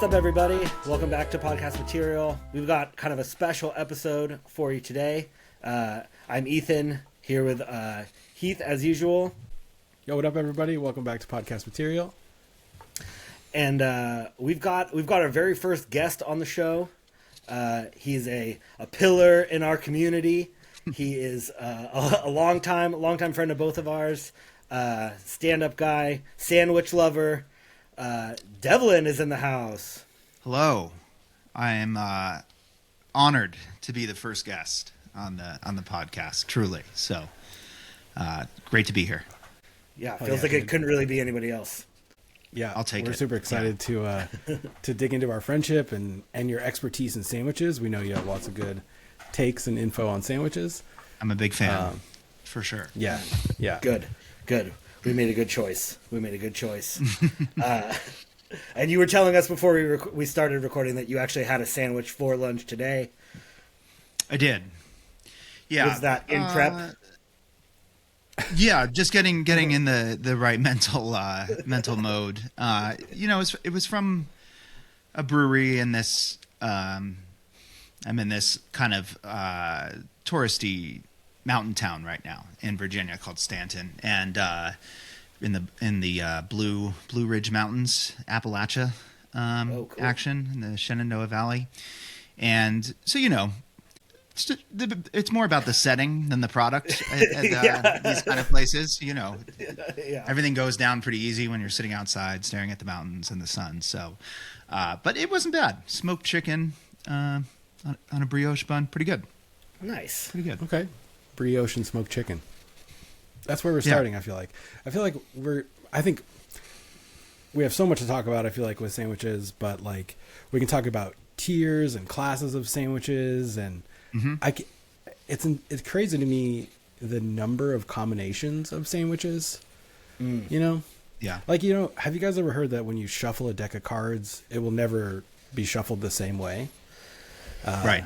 What's up, everybody? Welcome back to Podcast Material. We've got kind of a special episode for you today. I'm Ethan, here with Heath, as usual. Yo, what up, everybody? Welcome back to Podcast Material. And we've got our very first guest on the show. He's a pillar in our community. He is a longtime friend of both of ours. Stand-up guy, sandwich lover. Devlin is in the house. Hello. I am honored to be the first guest on the podcast, truly. So, great to be here. Yeah, feels like it couldn't really be anybody else. Yeah, I'll take it. We're super excited to dig into our friendship and your expertise in sandwiches. We know you have lots of good takes and info on sandwiches. I'm a big fan, for sure. Yeah. Good. We made a good choice. And you were telling us before we started recording that you actually had a sandwich for lunch today. I did. Yeah. Was that in prep? Yeah, just getting in the right mental mode. It was from a brewery in this. I'm in this kind of touristy mountain town right now in Virginia called Stanton, and in the Blue Ridge Mountains, Appalachia Cool. action in the Shenandoah Valley, and so it's more about the setting than the product at these kind of places. Everything goes down pretty easy when you're sitting outside staring at the mountains and the sun. So, but it wasn't bad. Smoked chicken on a brioche bun, pretty good. Nice. Pretty good. Okay. Brioche and smoked chicken. That's where we're starting, I feel like. I think we have so much to talk about, I feel like, with sandwiches, but like we can talk about tiers and classes of sandwiches, and it's crazy to me the number of combinations of sandwiches. Yeah. Like, have you guys ever heard that when you shuffle a deck of cards, it will never be shuffled the same way? Right.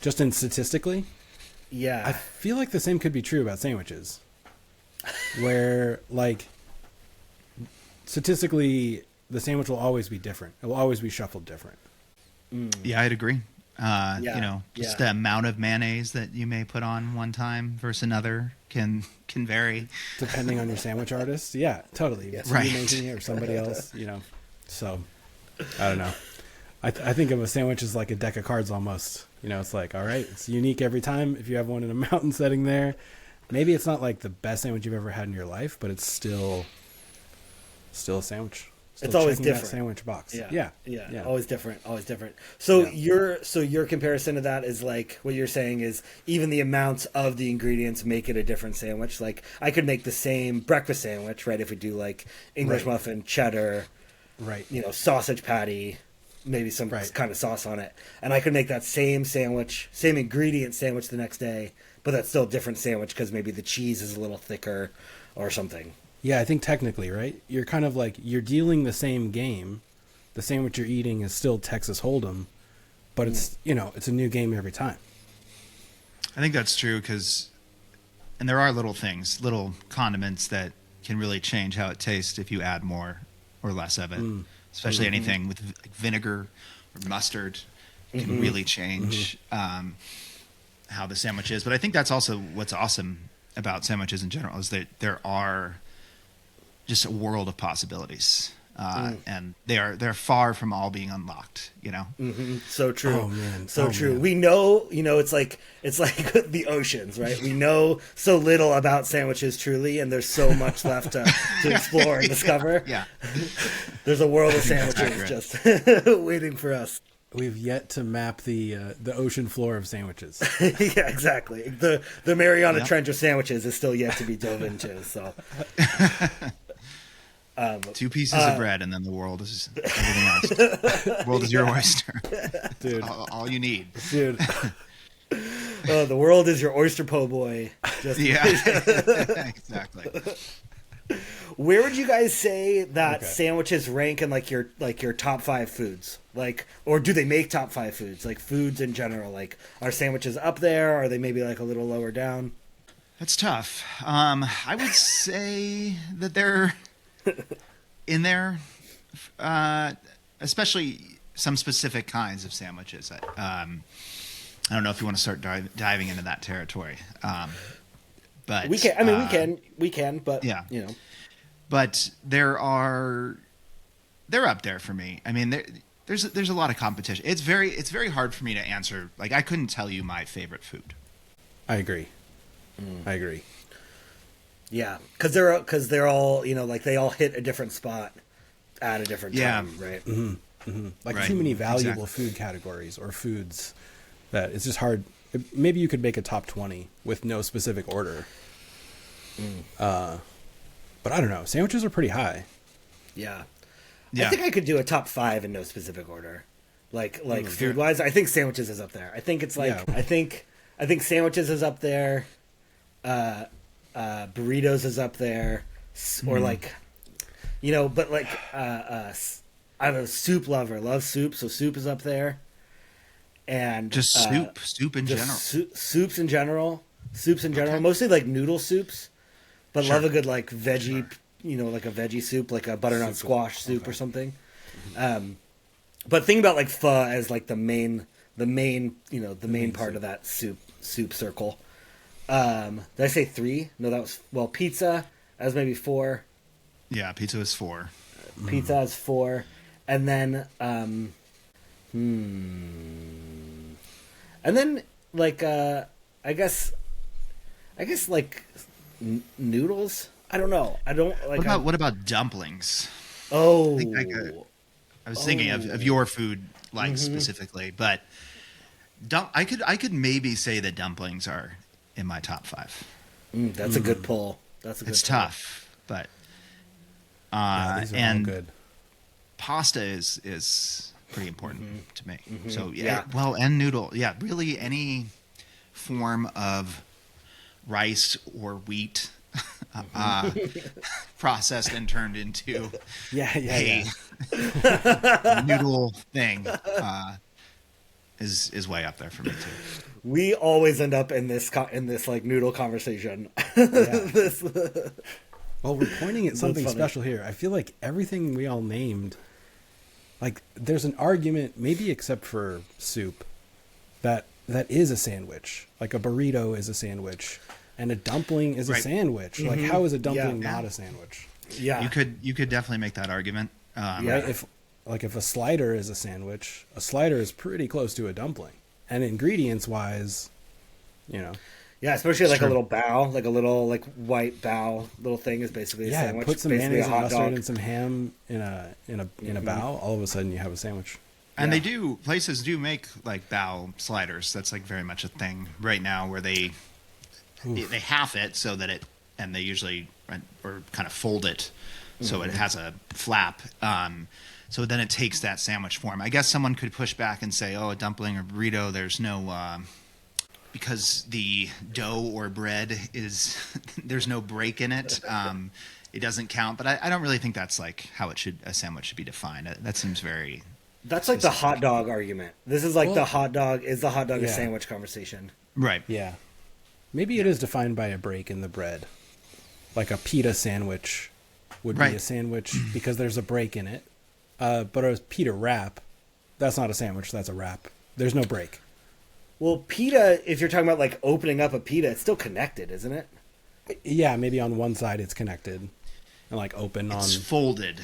Just in statistically? Yeah. I feel like the same could be true about sandwiches. Where, like, statistically, the sandwich will always be different. It will always be shuffled different. Yeah, I'd agree. Yeah. The amount of mayonnaise that you may put on one time versus another can vary. Depending on your sandwich artist. Yeah, totally. Yes. Right. You making it or somebody else, So, I don't know. I think of a sandwich as like a deck of cards almost. It's like, all right, it's unique every time. If you have one in a mountain setting there, maybe it's not like the best sandwich you've ever had in your life, but it's still a sandwich. Still It's always checking that different. Sandwich box. Yeah. Always different. So your comparison to that is like what you're saying is even the amounts of the ingredients make it a different sandwich. Like I could make the same breakfast sandwich, right? If we do like English muffin, cheddar, Right. Sausage patty, maybe some kind of sauce on it, and I could make that same sandwich, same ingredient sandwich the next day, but that's still a different sandwich because maybe the cheese is a little thicker or something. Yeah, I think technically, right? You're kind of like, you're dealing the same game. The sandwich you're eating is still Texas Hold'em, but it's, it's a new game every time. I think that's true and there are little condiments that can really change how it tastes if you add more or less of it. Especially anything with like vinegar or mustard can really change how the sandwich is. But I think that's also what's awesome about sandwiches in general is that there are just a world of possibilities. And they're far from all being unlocked, So true. Oh, man. So Oh, true. man. We know, it's like the oceans, right? We know so little about sandwiches truly, and there's so much left to explore and discover. Yeah. There's a world of that's sandwiches accurate. just waiting for us. We've yet to map the ocean floor of sandwiches. Yeah, exactly. The Mariana Yeah. Trench of sandwiches is still yet to be dove into. So 2 pieces of bread, and then the world is everything else. The world is your oyster. Dude. all you need. Dude. the world is your oyster po' boy. Just Yeah, exactly. Where would you guys say that sandwiches rank in like your top 5 foods? Like, or do they make top 5 foods? Like foods in general. Like, are sandwiches up there? Are they maybe like a little lower down? That's tough. I would say that they're in there, especially some specific kinds of sandwiches. I don't know if you want to start diving into that territory, but We can. I mean, we can. But yeah. you know, But they're up there for me. I mean, there's a lot of competition. It's very hard for me to answer. Like, I couldn't tell you my favorite food. I agree. I agree. yeah, because they're all, you know, like they all hit a different spot at a different time, right? Like Right. too many valuable Exactly. food categories or foods that it's just hard. Maybe you could make a top 20 with no specific order. But I don't know. Sandwiches are pretty high. Yeah. Yeah. I think I could do a top 5 in no specific order, like food wise. I think sandwiches is up there. I think it's like Yeah. I think sandwiches is up there. Burritos is up there, or like, you know, but like I'm a soup lover. Love soup, so soup is up there. And Just soup in general. soups in general, Okay. mostly like noodle soups, but Sure. love a good like veggie, you know, like a veggie soup, like a butternut squash soup or something. But think about like pho as like the main, you know, the main part of that soup circle. Did I say 3? No, that was pizza as maybe 4. Yeah, pizza is 4. Pizza is 4, and then and then like I guess like noodles. I don't know. I don't like. What about dumplings? Oh, I was thinking of your food like specifically, but I could maybe say that dumplings are in my top 5. that's a good pull. That's a good. It's pull. tough, but Yeah, these are all and good. pasta is pretty important to me. So Yeah. well, and noodle, really any form of rice or wheat processed and turned into Yeah. a noodle thing is way up there for me too. We always end up in this like noodle conversation. This- Well, we're pointing at something funny. special here. I feel like everything we all named, like there's an argument, maybe except for soup, that is a sandwich. Like a burrito is a sandwich, and a dumpling is a Right. sandwich. Like how is a dumpling Yeah. not a sandwich? yeah, You could definitely make that argument. Yeah. Right? If a slider is a sandwich, a slider is pretty close to a dumpling. And ingredients wise, you know, yeah, especially like Sure. a little bao, like a little like white bao little thing is basically a yeah, sandwich. put some basically mayonnaise a and hot mustard dog. and some ham in a bao. All of a sudden, you have a sandwich. And Yeah. places do make like bao sliders. That's like very much a thing right now where they half it so that and they usually or kind of fold it so it has a flap. So then it takes that sandwich form. I guess someone could push back and say, oh, a dumpling or burrito, there's no, because the dough or bread is, there's no break in it. It doesn't count, but I don't really think that's like how a sandwich should be defined. That seems very, That's like the hot dog argument. This is like Well- the hot dog is the hot dog a Yeah. sandwich conversation. right. Yeah. Maybe it is defined by a break in the bread. Like a pita sandwich would be Right. a sandwich because there's a break in it. But a pita wrap, that's not a sandwich, that's a wrap. There's no break. Well, pita, if you're talking about like opening up a pita, it's still connected, isn't it? Yeah, maybe on one side it's connected and like open It's on. folded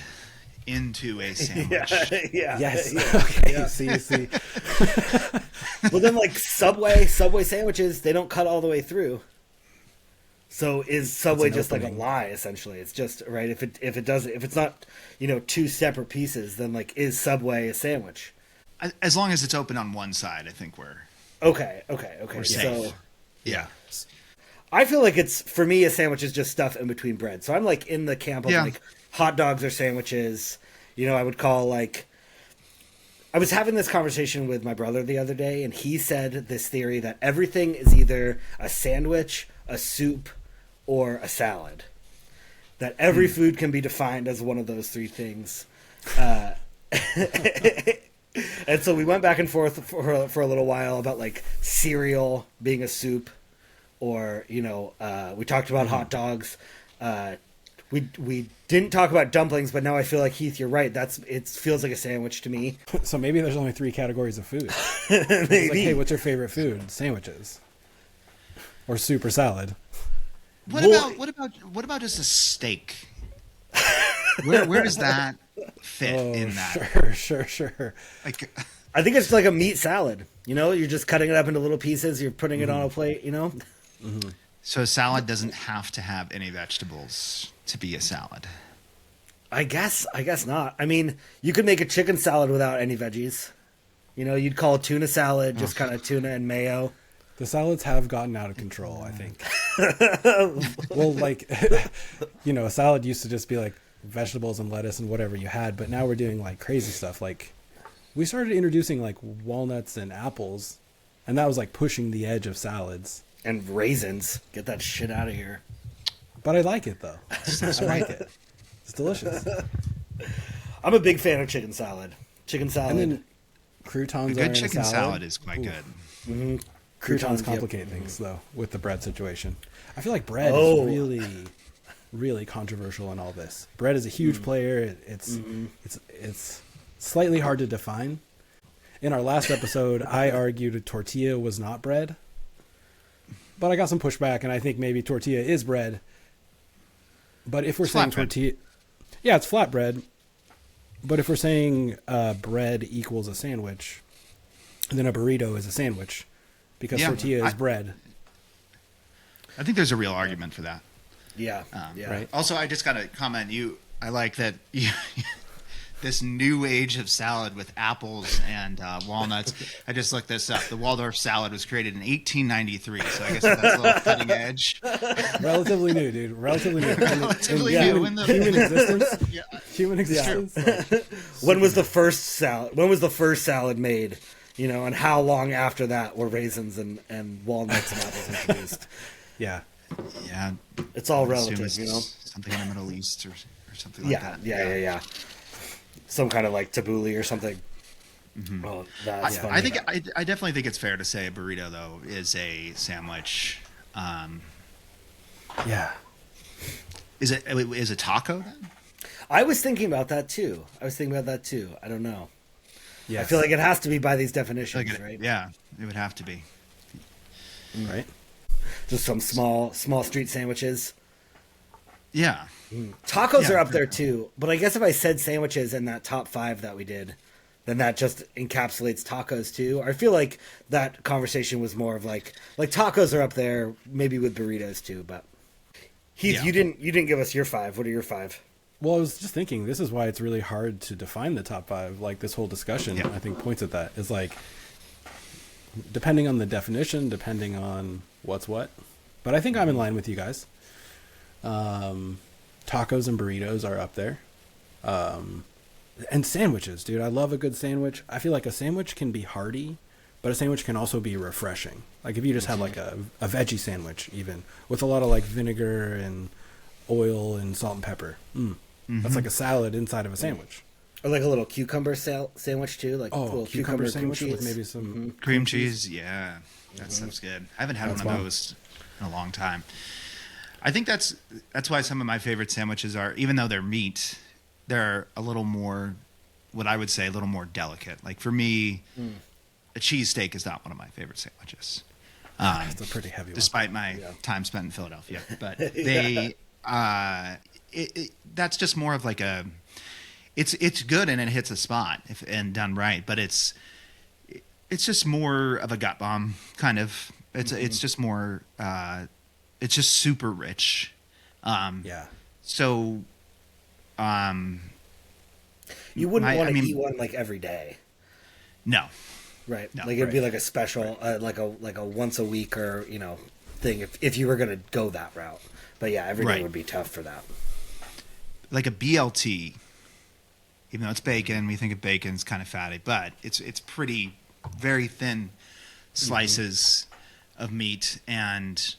into a sandwich. yeah. Yes. Yeah. Okay. See. Well, then like Subway sandwiches, they don't cut all the way through. So is Subway an just like a opening. lie? Essentially, it's just right. If it's not, you know, 2 separate pieces, then like is Subway a sandwich? As long as it's open on one side, I think we're Okay. safe. So yeah. I feel like it's, for me, a sandwich is just stuff in between bread. So I'm like in the camp of Yeah. like hot dogs are sandwiches. You know, I would call like, I was having this conversation with my brother the other day, and he said this theory that everything is either a sandwich, a soup, or a salad. That every food can be defined as one of those 3 things. And so we went back and forth for a little while about like cereal being a soup, or, you know, we talked about hot dogs. We didn't talk about dumplings, but now I feel like, Heath, you're right. It feels like a sandwich to me. So maybe there's only 3 categories of food. It's like, hey, what's your favorite food? Sandwiches. Or soup or salad. What about just a steak? Where does that fit in that? Sure. Like, I think it's like a meat salad. You know, you're just cutting it up into little pieces. You're putting it on a plate. You know. so a salad doesn't have to have any vegetables to be a salad. I guess not. I mean, you could make a chicken salad without any veggies. You know, you'd call tuna salad just kind of tuna and mayo. The salads have gotten out of control, I think. Well, like, a salad used to just be like vegetables and lettuce and whatever you had, but now we're doing like crazy stuff. Like, we started introducing like walnuts and apples, and that was like pushing the edge of salads. And raisins. Get that shit out of here. But I like it, though. I like it. It's delicious. I'm a big fan of chicken salad. Chicken salad. And then croutons A are good in a chicken salad. salad is quite good. Mm-hmm. Croutons complicate things, though, with the bread situation. I feel like bread is really, really controversial in all this. Bread is a huge player. It's slightly hard to define. In our last episode, I argued a tortilla was not bread. But I got some pushback, and I think maybe tortilla is bread. But if we're saying tortilla... Yeah, it's flatbread. But if we're saying bread equals a sandwich, then a burrito is a sandwich. Because tortilla is bread. I think there's a real argument for that. Yeah. Right. Also, I just got to comment. I like that this new age of salad with apples and walnuts. I just looked this up. The Waldorf salad was created in 1893, so I guess that's a little cutting edge. Relatively new, dude. Relatively new. Relatively new. Human existence. Yeah. Human existence. When was the first salad? When was the first salad made? You know, and how long after that were raisins and walnuts and apples introduced? Yeah. Yeah. It's all I assume relative, it's you know. Something in the Middle East or something like that. Yeah. Some kind of like tabbouleh or something. Mm-hmm. Oh, that's funny. I definitely think it's fair to say a burrito though is a sandwich. Yeah. Is a taco then? I was thinking about that too. I don't know. Yes. I feel like it has to be by these definitions, right? Yeah, it would have to be. Right. Just some small street sandwiches. Yeah. Tacos are up there too, but I guess if I said sandwiches in that top 5 that we did, then that just encapsulates tacos too. I feel like that conversation was more of like tacos are up there, maybe with burritos too. But Heath, you didn't give us your 5. What are your 5? Well, I was just thinking, this is why it's really hard to define the top 5. Like, this whole discussion, I think, points at that. Is like, depending on the definition, depending on what's what. But I think I'm in line with you guys. Tacos and burritos are up there. And sandwiches, dude. I love a good sandwich. I feel like a sandwich can be hearty, but a sandwich can also be refreshing. Like, if you just have, like, a veggie sandwich, even, with a lot of, like, vinegar and oil and salt and pepper. That's like a salad inside of a sandwich. Or like a little cucumber sandwich too, like a little cucumber sandwich cream with cheese. maybe some Cream cheese. Yeah, that stuff's good. I haven't had one of those in a long time. I think that's why some of my favorite sandwiches are, even though they're meat, they're a little more, what I would say, a little more delicate. Like for me, a cheesesteak is not one of my favorite sandwiches. It's a pretty heavy one. Despite my time spent in Philadelphia, but that's just more of like a, it's good and it hits a spot and done right, but it's just more of a gut bomb kind of. It's just more. It's just super rich. So, you wouldn't want to eat one like every day. No. Right. No, like it'd be like a special, like a once a week or thing if you were gonna go that route. But yeah, every day would be tough for that. Like a BLT, even though it's bacon, we think of bacon's kind of fatty, but it's pretty very thin slices of meat, and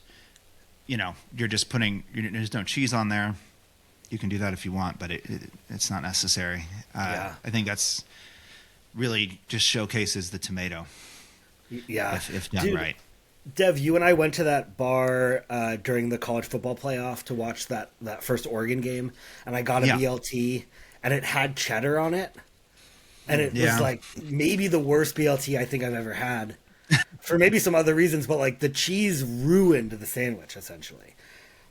you're just putting there's no cheese on there. You can do that if you want, but it's not necessary. I think that's really just showcases the tomato. Yeah, if done right. Dev, you and I went to that bar during the college football playoff to watch that first Oregon game, and I got a Yeah. BLT, and it had cheddar on it, and it Yeah. was like maybe the worst BLT I think I've ever had, for maybe some other reasons, but like the cheese ruined the sandwich essentially,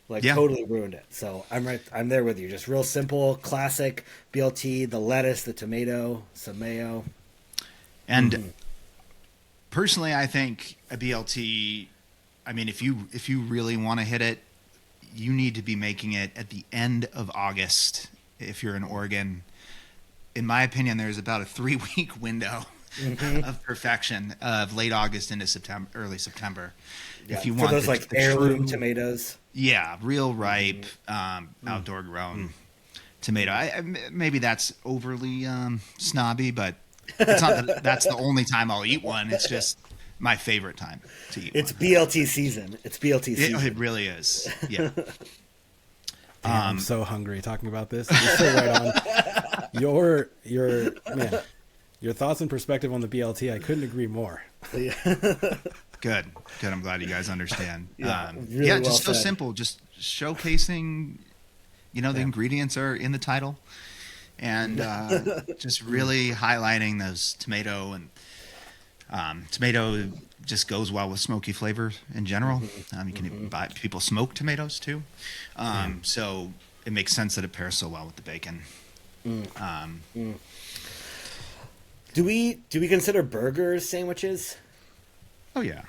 like Yeah. totally ruined it. So I'm there with you. Just real simple, classic BLT: the lettuce, the tomato, some mayo. And personally, I think a BLT. I mean, if you really want to hit it, you need to be making it at the end of August. If you're in Oregon, in my opinion, there's about a 3-week window of perfection of late August into September, early September. If you for want those like the heirloom true- tomatoes. yeah, real ripe, outdoor grown tomato. Maybe that's overly snobby, but it's not that's the only time I'll eat one. It's just my favorite time to eat It's one. BLT season. It's BLT It, season. it really is. Yeah. Damn, I'm so hungry talking about this. You're so right on. Your man, your thoughts and perspective on the BLT, I couldn't agree more. Good. I'm glad you guys understand. Yeah, really yeah, well just so said. simple. Just showcasing, the ingredients are in the title, and just really highlighting those tomato and tomato just goes well with smoky flavor in general. You can even buy people smoke tomatoes too, so it makes sense that it pairs so well with the bacon. Do we consider burgers sandwiches? Oh yeah,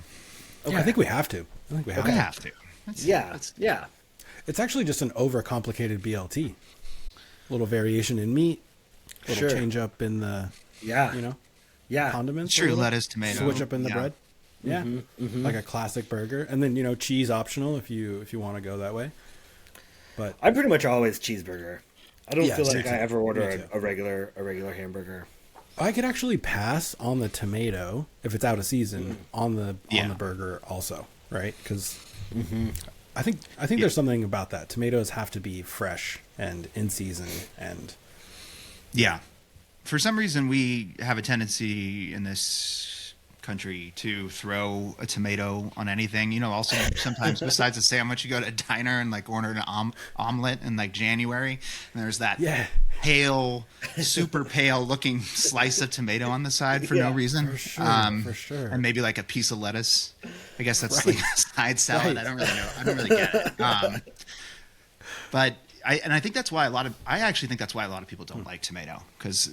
Yeah, I think we have to. I think we have we to. have to. Yeah, yeah. It's actually just an overcomplicated BLT. Little variation in meat, little Sure. change up in the, Yeah. yeah, condiments. a True, little. lettuce, tomato. Switch up in the Yeah. bread. Yeah, like a classic burger, and then cheese optional if you want to go that way. But I'm pretty much always cheeseburger. I don't Yeah, feel me like too. I ever order Me too. a regular hamburger. I could actually pass on the tomato if it's out of season on the Yeah. burger also, right? Because I think there's something about that. Tomatoes have to be fresh and in season, and Yeah. For some reason, we have a tendency in this country to throw a tomato on anything. Also sometimes besides a sandwich, you go to a diner and like order an omelet in like January, and there's that Yeah. pale, super pale looking slice of tomato on the side for no Yeah, reason. for sure, for sure. And maybe like a piece of lettuce. I guess that's Right. like a side salad. Right. I don't really know. I don't really get it. But I think that's why I actually think that's why a lot of people don't like tomato, because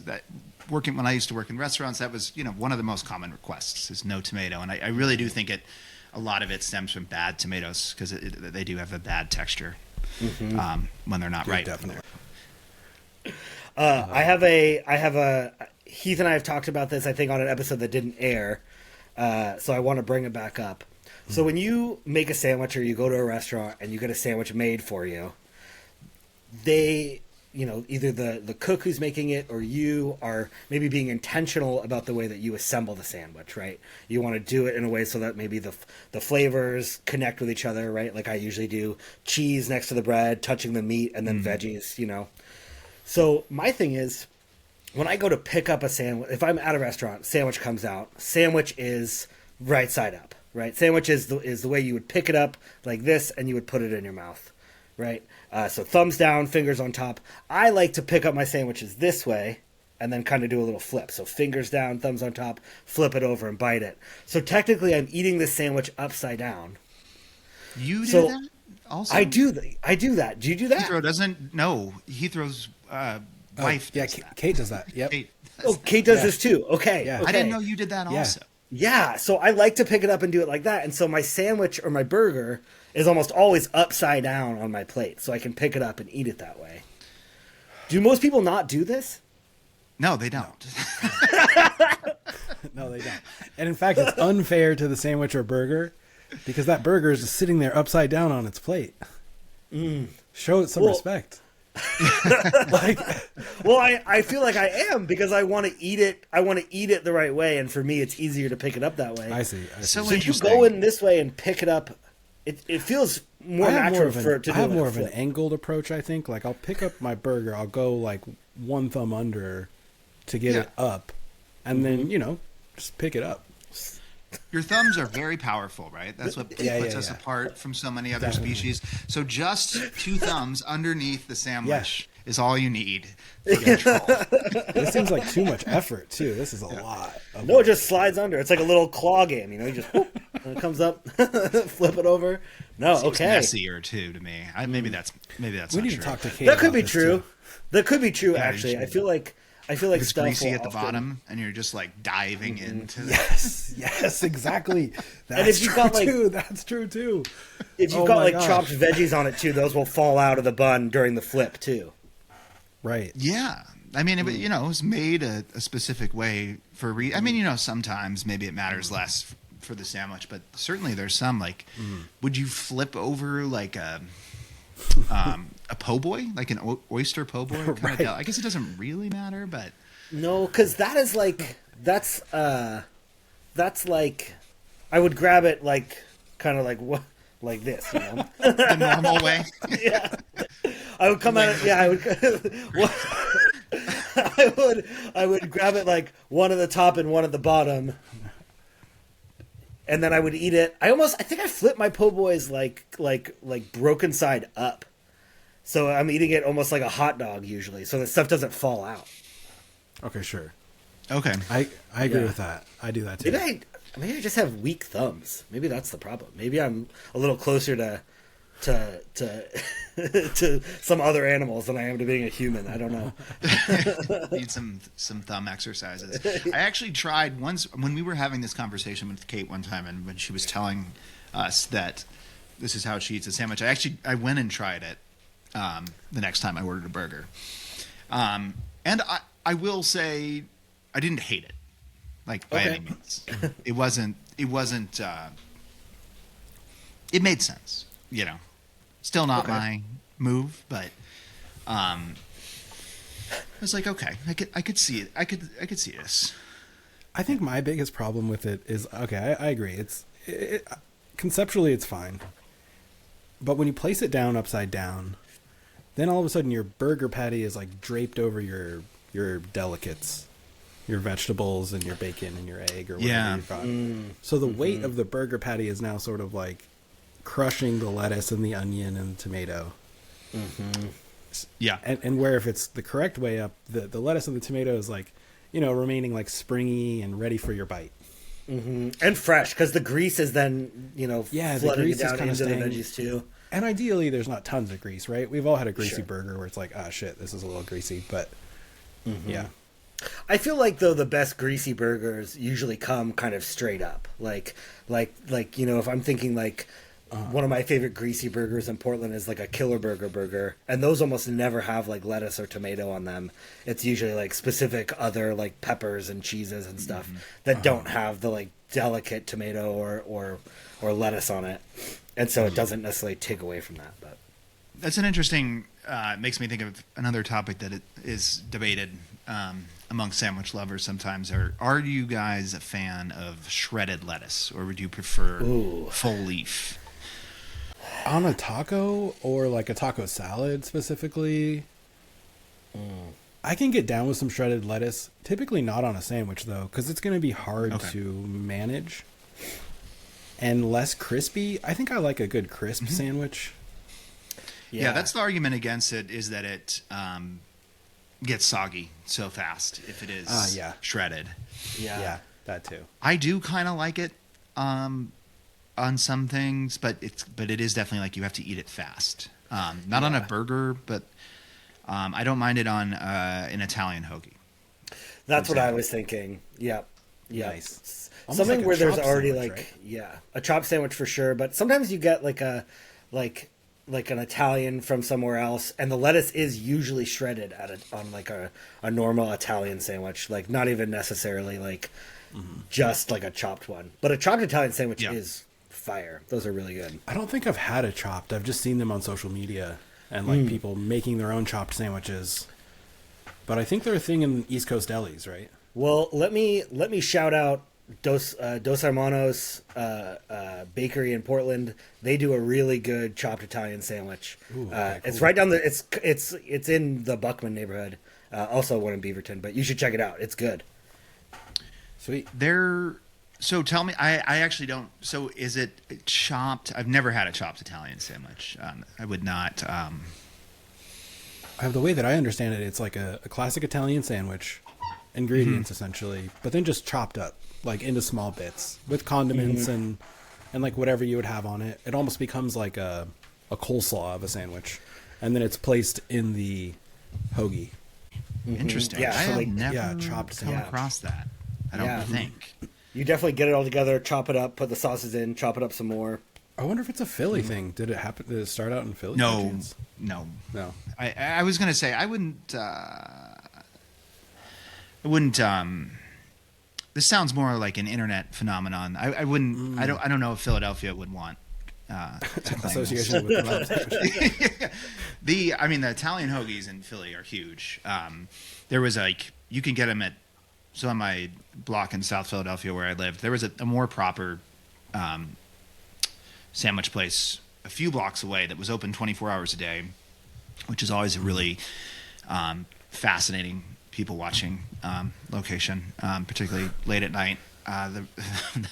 when I used to work in restaurants, that was one of the most common requests is no tomato, and I really do think a lot of it stems from bad tomatoes because they do have a bad texture when they're not ripe. definitely. I have a Heath and I have talked about this, I think, on an episode that didn't air. So I want to bring it back up. So when you make a sandwich or you go to a restaurant and you get a sandwich made for you, they, either the cook who's making it or you are maybe being intentional about the way that you assemble the sandwich, right? You want to do it in a way so that maybe the flavors connect with each other, right? Like I usually do cheese next to the bread, touching the meat, and then veggies, So my thing is, when I go to pick up a sandwich, if I'm at a restaurant, sandwich comes out. Sandwich is right side up, right? Sandwich is the way you would pick it up like this, and you would put it in your mouth, right? So thumbs down, fingers on top. I like to pick up my sandwiches this way, and then kind of do a little flip. So fingers down, thumbs on top, flip it over and bite it. So technically, I'm eating this sandwich upside down. You do So, that also? I do that. Do you do that? Heathrow doesn't. No, Heathrow's wife. Yeah, does that. Kate does that. Yep. Kate does Oh, that. Kate does Yeah. this too. Okay. Yeah. okay. I didn't know you did that Yeah. also. Yeah, so I like to pick it up and do it like that. And so my sandwich or my burger is almost always upside down on my plate, so I can pick it up and eat it that way. Do most people not do this? No, they don't. No, they don't. And in fact, it's unfair to the sandwich or burger because that burger is just sitting there upside down on its plate. Show it some Well- respect. Like, Well, I feel like I am because I want to eat it. I want to eat it the right way, and for me, it's easier to pick it up that way. I see. So So you interesting. go in this way and pick it up. It feels more I have natural more of an, for it to I do have like more a of an flip. angled approach, I think. Like, I'll pick up my burger, I'll go like one thumb under to get Yeah. it up, and then, just pick it up. Your thumbs are very powerful, right? That's what puts us apart from so many other species. So just 2 thumbs underneath the sandwich is all you need for control. This seems like too much effort too. This is a lot. No, it just slides under. It's like a little claw game, you know. You just whoop, and it comes up, flip it over. No, Seems okay. messier too to me. Maybe that's We not need true. to talk to Kate. That could about be this, true. too. That could be true. Yeah, Actually, you I should. feel like It's stuff greasy will at the often- bottom, and you're just like diving into the. Yes, exactly. That's if you've true got, like- too. That's true too. If you've Oh got my like gosh. chopped veggies on it too, those will fall out of the bun during the flip too. Right. Yeah, I mean, it was made a specific way for. I mean, sometimes maybe it matters less for the sandwich, but certainly there's some like. Would you flip over like a po' boy, like an oyster po' boy? Right. I guess it doesn't really matter, but No, because that is like that's like I would grab it like kind of like what like this, you know. the normal way. Yeah, I would come at it. Yeah, I would. I would grab it like one at the top and one at the bottom, and then I would eat it. I think I flip my po' boys like broken side up, so I'm eating it almost like a hot dog usually, so the stuff doesn't fall out. Okay, sure. Okay. I agree Yeah. with that. I do that too. Maybe I just have weak thumbs. Maybe that's the problem. Maybe I'm a little closer to to some other animals than I am to being a human. I don't know. Need some thumb exercises. I actually tried once when we were having this conversation with Kate one time, and when she was telling us that this is how she eats a sandwich, I went and tried it the next time I ordered a burger, and I will say I didn't hate it, like by any means. It wasn't. It made sense, Still not my move, but I was like, okay, I could see it. I could see this. I think my biggest problem with it is okay. I agree. Conceptually it's fine, but when you place it down upside down, then all of a sudden your burger patty is like draped over your delicates, your vegetables and your bacon and your egg or whatever Yeah. you've got. So the weight of the burger patty is now sort of like crushing the lettuce and the onion and the tomato. Yeah. And where if it's the correct way up, the lettuce and the tomato is like, remaining like springy and ready for your bite. And fresh, because the grease is then the flooding grease it is down kinda into the staying- veggies too. And ideally, there's not tons of grease, right? We've all had a greasy Sure. burger where it's like, ah, shit, this is a little greasy, but yeah. I feel like though the best greasy burgers usually come kind of straight up, like if I'm thinking like one of my favorite greasy burgers in Portland is like a Killer burger, and those almost never have like lettuce or tomato on them. It's usually like specific other like peppers and cheeses and stuff that don't have the like delicate tomato or lettuce on it, and so it doesn't necessarily take away from that. But That's an interesting. Makes me think of another topic that is debated among sandwich lovers sometimes. Are you guys a fan of shredded lettuce, or would you prefer full leaf? On a taco or like a taco salad specifically, I can get down with some shredded lettuce. Typically not on a sandwich though, because it's going to be hard to manage and less crispy. I think I like a good crisp sandwich. Yeah, that's the argument against it, is that it gets soggy so fast if it is shredded. Yeah, that too. I do kind of like it on some things, but it is definitely like you have to eat it fast. Not on a burger, but I don't mind it on an Italian hoagie. that's what I was thinking. Yep. Nice. Almost Something like a where there's chopped already sandwich, like a chopped sandwich for sure, but sometimes you get like an Italian from somewhere else, and the lettuce is usually shredded on like a normal Italian sandwich, like not even necessarily like just like a chopped one. But a chopped Italian sandwich is fire. Those are really good. I don't think I've had a chopped. I've just seen them on social media and like people making their own chopped sandwiches. But I think they're a thing in East Coast delis, right? Well, let me shout out Dos Hermanos Bakery in Portland. They do a really good chopped Italian sandwich. Ooh, okay, It's cool. right down the. It's in the Buckman neighborhood. Also one in Beaverton, but you should check it out. It's good. Sweet. So tell me, I actually don't. So is it chopped? I've never had a chopped Italian sandwich. I would not. The way that I understand it, it's like a classic Italian sandwich, ingredients essentially, but then just chopped up like into small bits with condiments and like whatever you would have on it. It almost becomes like a coleslaw of a sandwich, and then it's placed in the hoagie. Interesting. Yeah, I so have like- never chopped come sandwich. across that. I don't Yeah. think. You definitely get it all together, chop it up, put the sauces in, chop it up some more. I wonder if it's a Philly thing. Did it happen? Did it start out in Philly? by No, chance? no. No. I was gonna say I wouldn't. This sounds more like an internet phenomenon. I wouldn't. I don't know if Philadelphia would want to claim this. Association with the lab sandwich. The Italian hoagies in Philly are huge. There was you can get them at on my block in South Philadelphia where I lived. There was a more proper sandwich place a few blocks away that was open 24 hours a day, which is always a really fascinating people watching location, particularly late at night. The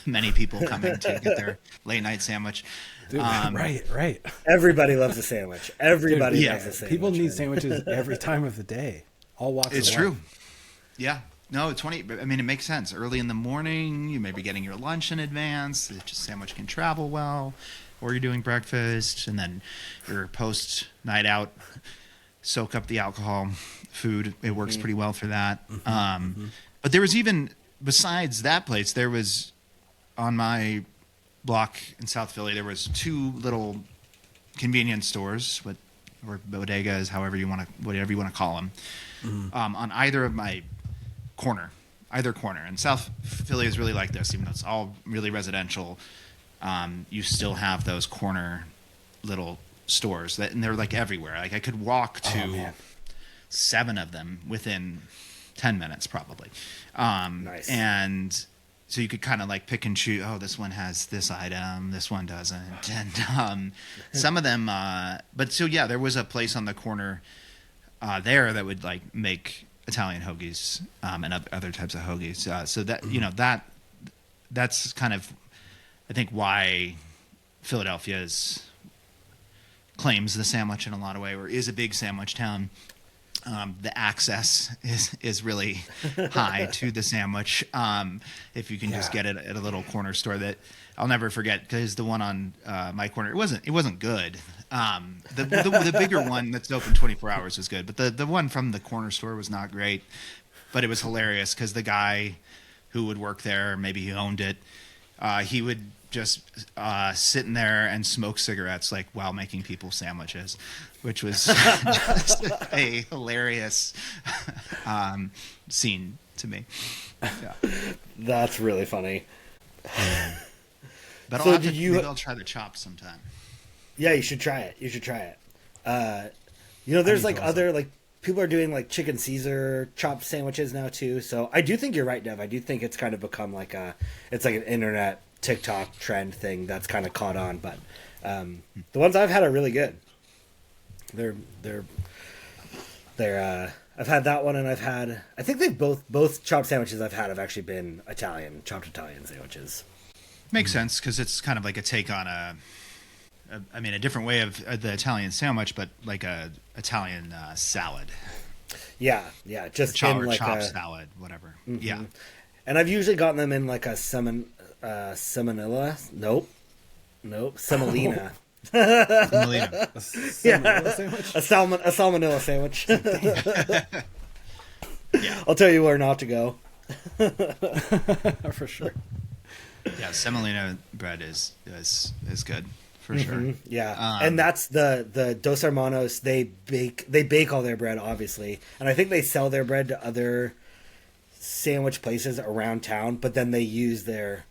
many people coming to get their late night sandwich. Dude, right. Everybody loves a sandwich. Everybody yeah. loves a sandwich. People need man. sandwiches every time of the day. All walks It's of true. life. Yeah. No, it makes sense. Early in the morning, you may be getting your lunch in advance. The sandwich can travel well. Or you're doing breakfast, and then your post night out, soak up the alcohol, food. It works pretty well for that. But there was even, besides that place, there was, on my block in South Philly, there was two little convenience stores, or bodegas, whatever you want to call them, on either corner. And South Philly is really like this, even though it's all really residential. You still have those corner little stores and they're like everywhere. Like I could walk to 7 of them within 10 minutes probably. Nice. And so you could kind of like pick and choose. Oh, this one has this item, this one doesn't. And some of them, but so yeah, there was a place on the corner there that would like make Italian hoagies and other types of hoagies. So that that's kind of, I think, why Philadelphia claims the sandwich in a lot of ways, or is a big sandwich town. The access is really high to the sandwich. If you can just get it at a little corner store that I'll never forget, because the one on my corner, it wasn't good. The bigger one that's open 24 hours was good, but the one from the corner store was not great. But it was hilarious because the guy who would work there, maybe he owned it, he would just sit in there and smoke cigarettes like while making people sandwiches, which was just a hilarious scene to me. Yeah. That's really funny. But So maybe I'll try the chopped sometime. Yeah, you should try it. There's like other like people are doing like chicken Caesar chopped sandwiches now too. So I do think you're right, Dev. I do think it's kind of become like it's like an internet TikTok trend thing that's kind of caught on. But the ones I've had are really good. They're I've had that one, and I think they've both chopped sandwiches I've had have actually been chopped Italian sandwiches. Makes sense because it's kind of like a take on a different way of the Italian sandwich, but like a Italian salad. Yeah, just in like chopped a salad, whatever. Yeah. And I've usually gotten them in like a semolina. Nope. Semolina. Melina. A salmonella sandwich. Yeah. I'll tell you where not to go. For sure. Yeah, semolina bread is good for sure. Yeah, and that's the Dos Hermanos. They bake all their bread, obviously, and I think they sell their bread to other sandwich places around town. But then they use their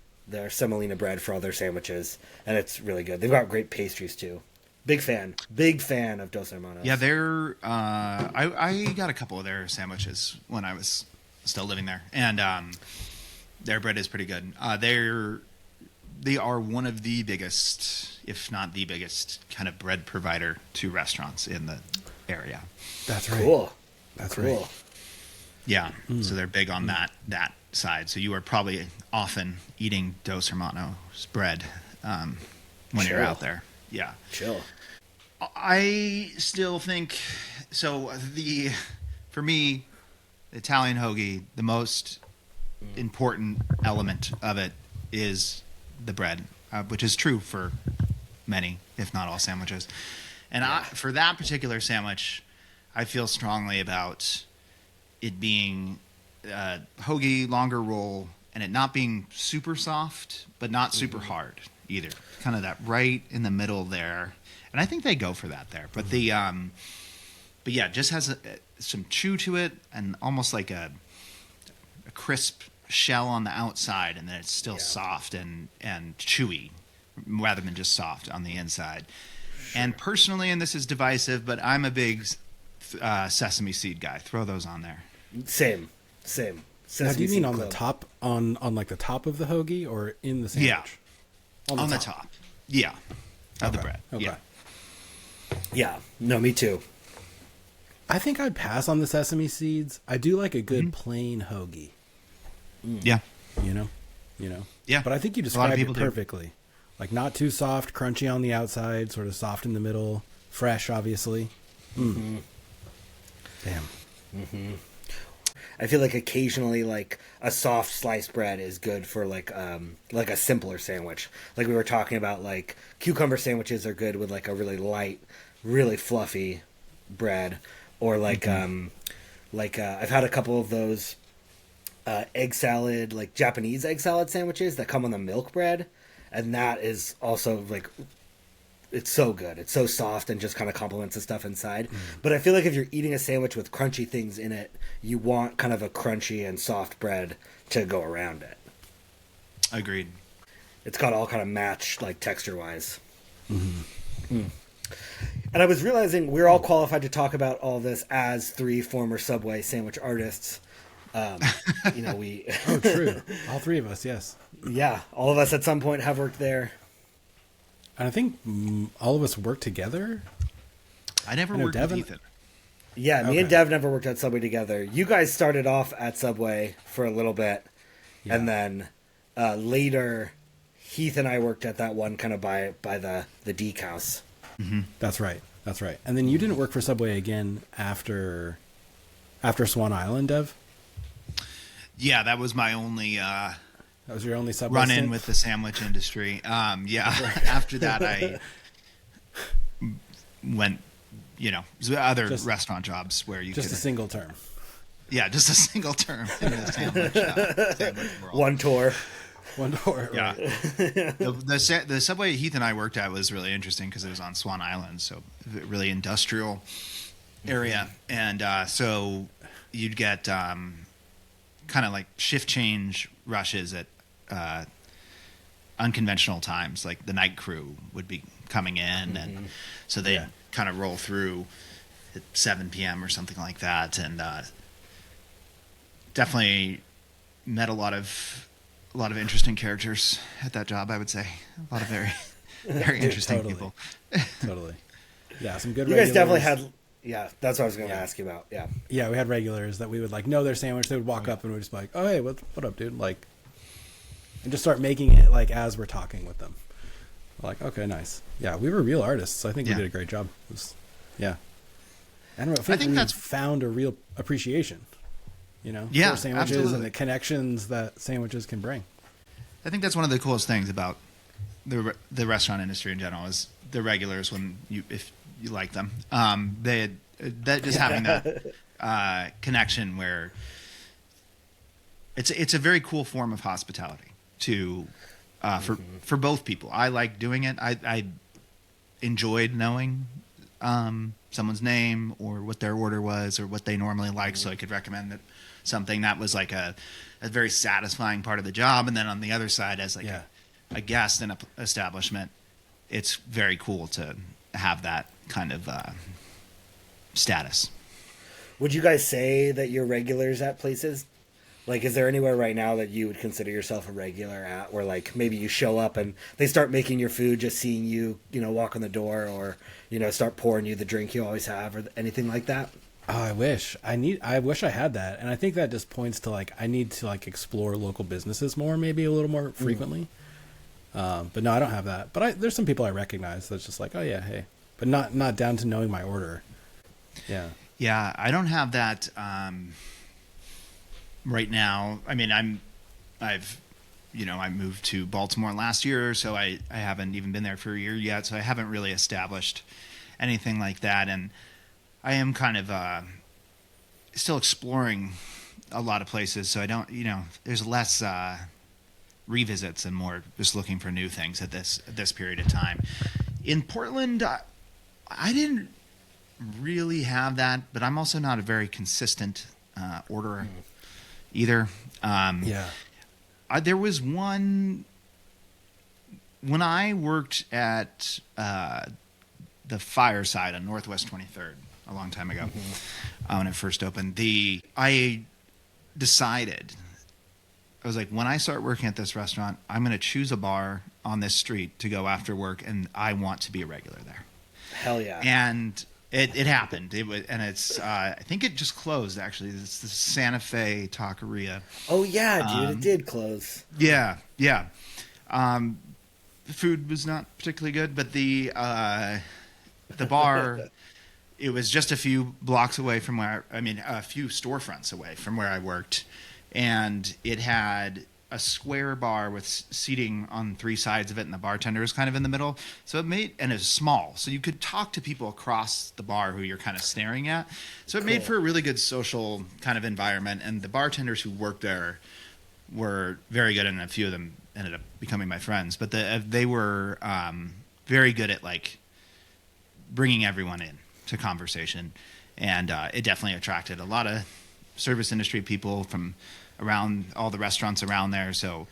semolina bread for all their sandwiches, and it's really good. They've got great pastries too. Big fan of Dos Hermanos. Yeah, they're. I got a couple of their sandwiches when I was still living there, and their bread is pretty good. They are one of the biggest, if not the biggest, kind of bread provider to restaurants in the area. That's right. Cool. That's Cool. right. Yeah, so they're big on that side, so you are probably often eating Dos Hermanos bread when you're Chill. out there. Yeah. Chill. I still think so. For me, the Italian hoagie, the most important element of it is the bread, which is true for many, if not all, sandwiches. And for that particular sandwich, I feel strongly about it being hoagie, longer roll, and it not being super soft, but not super hard either. Kind of that right in the middle there. And I think they go for that there. But but yeah, it just has some chew to it and almost like a crisp shell on the outside, and then it's still soft and chewy rather than just soft on the inside. Sure. And personally, and this is divisive, but I'm a big sesame seed guy. Throw those on there. Same. Now, do you mean on Club. the top, on like the top of the hoagie, or in the sandwich? Yeah, on the top. Yeah, of the bread. Okay. Yeah. Yeah. No, me too. I think I'd pass on the sesame seeds. I do like a good plain hoagie. Yeah. You know. Yeah. But I think you A lot of described it people do. perfectly. Like not too soft, crunchy on the outside, sort of soft in the middle, fresh, obviously. Damn. I feel like occasionally, like a soft sliced bread is good for like a simpler sandwich. Like we were talking about, like cucumber sandwiches are good with like a really light, really fluffy bread, or like I've had a couple of those egg salad, like Japanese egg salad sandwiches that come on the milk bread, and that is also like. It's so good. It's so soft and just kind of complements the stuff inside. But I feel like if you're eating a sandwich with crunchy things in it, you want kind of a crunchy and soft bread to go around it. Agreed. It's got all kind of matched, like texture-wise. And I was realizing we're all qualified to talk about all this as three former Subway sandwich artists. We Oh, true. All three of us, yes. yeah, all of us at some point have worked there. And I think all of us work together. I never I know worked Devin- with Ethan. Yeah, me and Okay. Dev never worked at Subway together. You guys started off at Subway for a little bit, and then later, Heath and I worked at that one kind of by the Deke house. That's right. And then you didn't work for Subway again after Swan Island, Dev? Yeah, that was my only That was your only Subway run in stint? with the sandwich industry. After that, I went, other Just- restaurant jobs where you Just a could, single term. just a single term in the sandwich world. One tour. One door. Yeah. Right. The Subway Heath and I worked at was really interesting because it was on Swan Island, so really industrial area, and so you'd get kind of like shift change rushes at unconventional times. Like the night crew would be coming in, and so they would kind of roll through at 7 p.m. or something like that, and definitely met a lot of interesting characters at that job. I would say a lot of very very interesting Totally. people. Totally. Yeah, some good You guys definitely regulars. had. Yeah, that's what I was going to ask you about. Yeah. Yeah, we had regulars that we would like know their sandwich. They would walk up and we'd just be like, "Oh, hey, what up, dude?" Like, and just start making it like as we're talking with them. Like, okay, nice. Yeah, we were real artists. I think Yeah. we did a great job. It was, yeah. I don't know. I think think we that's- found a real appreciation. Yeah, for sandwiches absolutely. and the connections that sandwiches can bring. I think that's one of the coolest things about the restaurant industry in general is the regulars when if you like them. That just having that connection where it's a very cool form of hospitality to for both people. I like doing it. I enjoyed knowing someone's name or what their order was or what they normally like, so I could recommend something. That was like a very satisfying part of the job. And then on the other side, as like a guest in an establishment, it's very cool to have that kind of status. Would you guys say that you're regulars at places? Like, is there anywhere right now that you would consider yourself a regular at, where like maybe you show up and they start making your food just seeing you, walk in the door, or start pouring you the drink you always have, or anything like that? Oh, I wish I had that, and I think that just points to like I need to like explore local businesses more, maybe a little more frequently. But no, I don't have that. But there's some people I recognize that's just like, oh yeah, hey, but not down to knowing my order. Yeah. Yeah, I don't have that right now. I mean, I moved to Baltimore last year, so I haven't even been there for a year yet, so I haven't really established anything like that. And I am kind of still exploring a lot of places, so I don't, there's less revisits and more just looking for new things at this period of time. In Portland, I didn't really have that, but I'm also not a very consistent orderer either. Yeah. There was one when I worked at the Fireside on Northwest 23rd a long time ago, when it first opened. I decided, I was like, when I start working at this restaurant, I'm going to choose a bar on this street to go after work, and I want to be a regular there. Hell yeah! And it happened. It was, and it's I think it just closed actually. It's the Santa Fe Taqueria. Oh yeah, dude, it did close. Yeah. The food was not particularly good, but the bar, it was just a few blocks away from a few storefronts away from where I worked, and it had a square bar with seating on three sides of it, and the bartender was kind of in the middle. So and it was small, so you could talk to people across the bar who you're kind of staring at. So it made for a really good social kind of environment, and the bartenders who worked there were very good, and a few of them ended up becoming my friends. But they were very good at like bringing everyone in to conversation, and it definitely attracted a lot of service industry people from around all the restaurants around there. So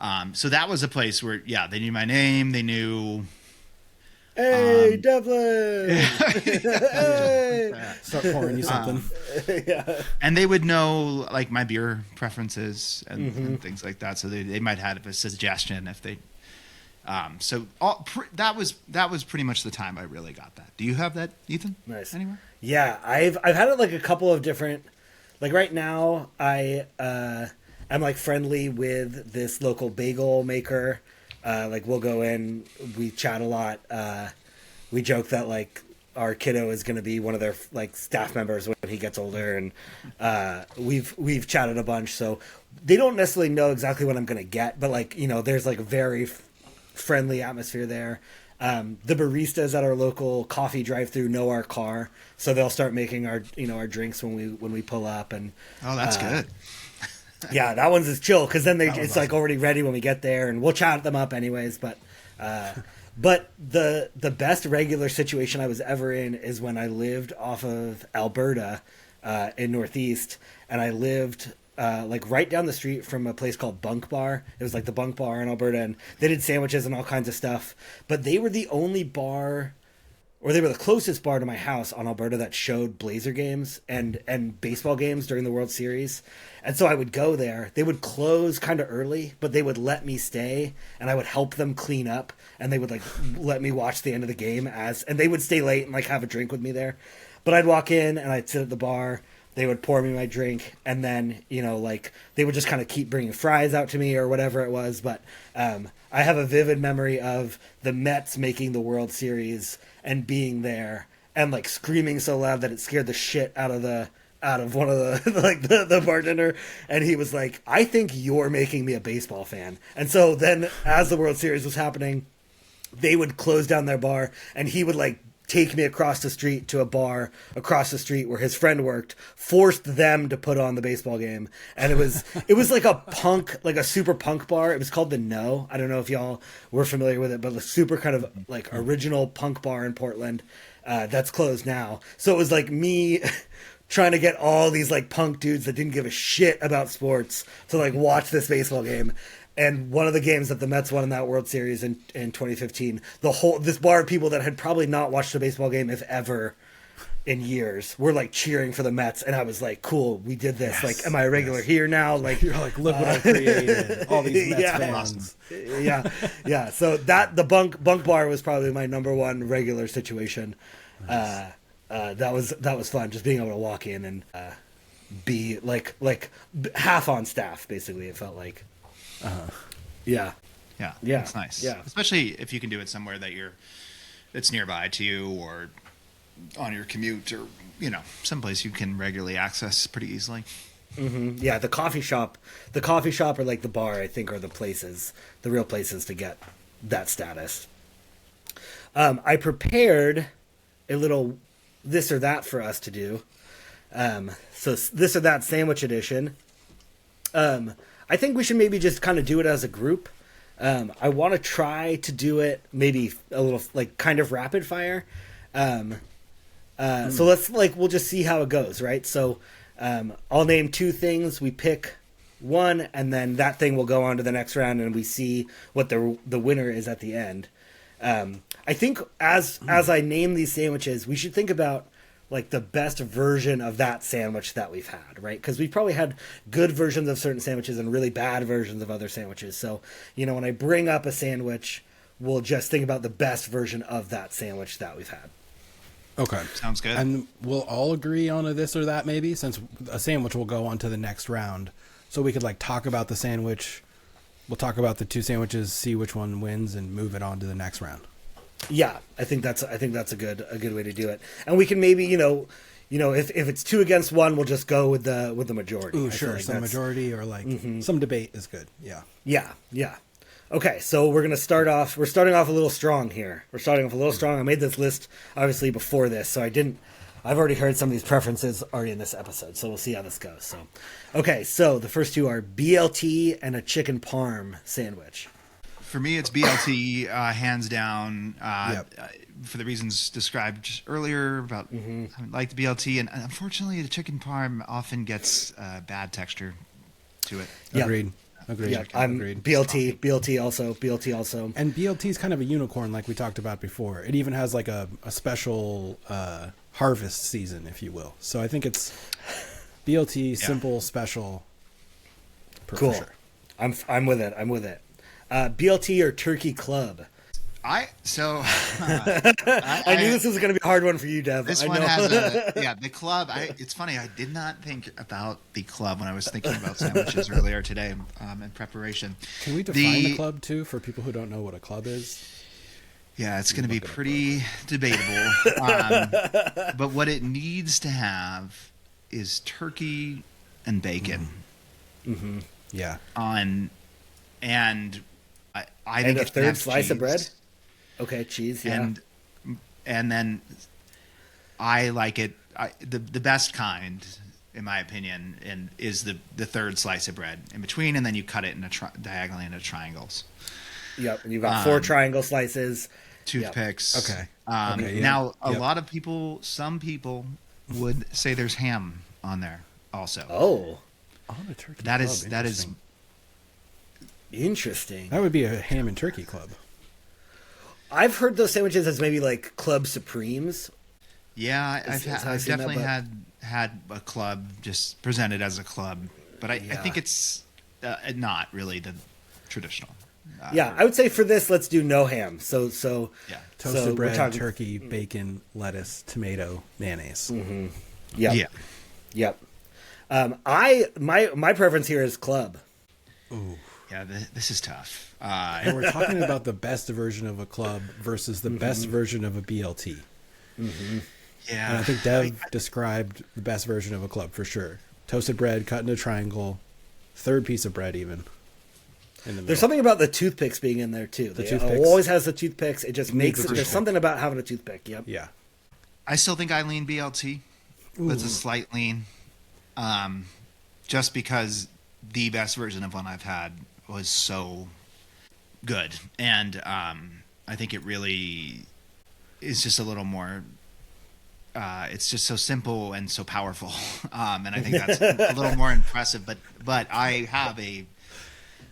that was a place where, they knew my name. They knew, hey, Devlin. Hey. Start pouring you something. Yeah. And they would know like my beer preferences and things like that. So they might have a suggestion if they, that was pretty much the time I really got that. Do you have that, Ethan? Nice. Anywhere? Yeah, I've had it like a couple of different. Like right now, I'm like friendly with this local bagel maker. Like we'll go in, we chat a lot. We joke that like our kiddo is going to be one of their like staff members when he gets older, and we've chatted a bunch. So they don't necessarily know exactly what I'm going to get, but like there's like a very friendly atmosphere there. The baristas at our local coffee drive-through know our car, so they'll start making our our drinks when we pull up. And oh, that's good. Yeah, that one's just chill because then it's awesome. Like already ready when we get there, and we'll chat them up anyways. But the best regular situation I was ever in is when I lived off of Alberta in Northeast, and I lived like right down the street from a place called Bunk Bar. It was like the Bunk Bar in Alberta, and they did sandwiches and all kinds of stuff. But they were the only bar, or they were the closest bar to my house on Alberta that showed Blazer games and baseball games during the World Series. And so I would go there. They would close kind of early, but they would let me stay, and I would help them clean up, and they would like let me watch the end of the game and they would stay late and like have a drink with me there. But I'd walk in and I'd sit at the bar. They would pour me my drink, and then, like, they would just kind of keep bringing fries out to me or whatever it was. But I have a vivid memory of the Mets making the World Series and being there and, like, screaming so loud that it scared the shit out of one of the bartender. And he was like, I think you're making me a baseball fan. And so then as the World Series was happening, they would close down their bar, and he would, like, take me across the street to a bar across the street where his friend worked, forced them to put on the baseball game. And it was like a super punk bar. It was called the No. I don't know if y'all were familiar with it, but a super kind of like original punk bar in Portland that's closed now. So it was like me trying to get all these like punk dudes that didn't give a shit about sports to like watch this baseball game. And one of the games that the Mets won in that World Series in 2015, this bar of people that had probably not watched a baseball game, if ever, in years, were like cheering for the Mets. And I was like, cool, we did this. Yes, like, am I a regular here now? Like, you're like, look what I created. All these Mets fans. Yeah. So the bunk bar was probably my number one regular situation. Nice. that was fun. Just being able to walk in and be like half on staff. Basically, it felt like. Yeah. Yeah, Yeah, it's nice. yeah. Especially if you can do it somewhere that's nearby to you, or on your commute, or someplace you can regularly access pretty easily. Yeah, the coffee shop or like the bar, I think, are the real places to get that status. I prepared a little this or that for us to do. So this or that sandwich edition. I think we should maybe just kind of do it as a group. I want to try to do it maybe a little like kind of rapid fire. So we'll just see how it goes, right? So I'll name two things, we pick one, and then that thing will go on to the next round, and we see what the winner is at the end. I think as I name these sandwiches, we should think about like the best version of that sandwich that we've had, right? Because we've probably had good versions of certain sandwiches and really bad versions of other sandwiches. So, when I bring up a sandwich, we'll just think about the best version of that sandwich that we've had. Okay. Sounds good. And we'll all agree on a this or that, maybe, since a sandwich will go on to the next round. So we could like talk about the sandwich. We'll talk about the two sandwiches, see which one wins, and move it on to the next round. Yeah, I think that's a good way to do it. And we can maybe, if it's two against one, we'll just go with the majority. Ooh, I feel sure. like Some majority or like some debate is good. Yeah. Yeah. Okay, so we're starting off a little strong here. I made this list obviously before this, so I've already heard some of these preferences already in this episode, so we'll see how this goes. So, okay, so the first two are BLT and a chicken parm sandwich. For me, it's BLT, hands down. Yep. For the reasons described earlier about I like the BLT, and unfortunately, the chicken parm often gets bad texture to it. Yeah. Agreed. Yeah, I'm Agreed. BLT also. And BLT is kind of a unicorn, like we talked about before. It even has like a special harvest season, if you will. So I think it's BLT, simple, special. Cool. For sure. I'm with it. BLT or Turkey Club? I knew this was going to be a hard one for you, Dev. This I one know. has the club. It's funny. I did not think about the club when I was thinking about sandwiches earlier today in preparation. Can we define the club too for people who don't know what a club is? Yeah, it's going to be pretty debatable. But what it needs to have is turkey and bacon. Mm-hmm. Yeah. And I think a it third has slice of cheese. bread. Okay, cheese. Yeah. And then I like it. The best kind, in my opinion, is the third slice of bread in between, and then you cut it diagonally into triangles. Yep. You've got 4 triangle slices. Toothpicks. Okay. Okay. Yeah. Now, lot of people, some people would say there's ham on there also. Oh, On a turkey That club. is interesting. That would be a ham and turkey club. I've heard those sandwiches as maybe like Club Supremes. Yeah, Is how I've I've seen that, definitely but- had a club just presented as a club, but I think it's not really the traditional. Yeah, I would say for this, let's do no ham. So Yeah. Toasted we're bread, talking- turkey, bacon, lettuce, tomato, mayonnaise. Yep. Yeah. My preference here is club. Ooh. Yeah, this is tough. And we're talking about the best version of a club versus the best version of a BLT. Yeah. And I think Dev described the best version of a club for sure. Toasted bread, cut into a triangle, third piece of bread even. In the middle. There's something about the toothpicks being in there too. The It toothpicks. always has the toothpicks. It just makes it. the There's toothpick. something about having a toothpick. Yep. Yeah. I still think I lean BLT. That's a slight lean. Just because the best version of one I've had was so good. And I think it really is just a little more it's just so simple and so powerful. And I think that's a little more impressive. But I have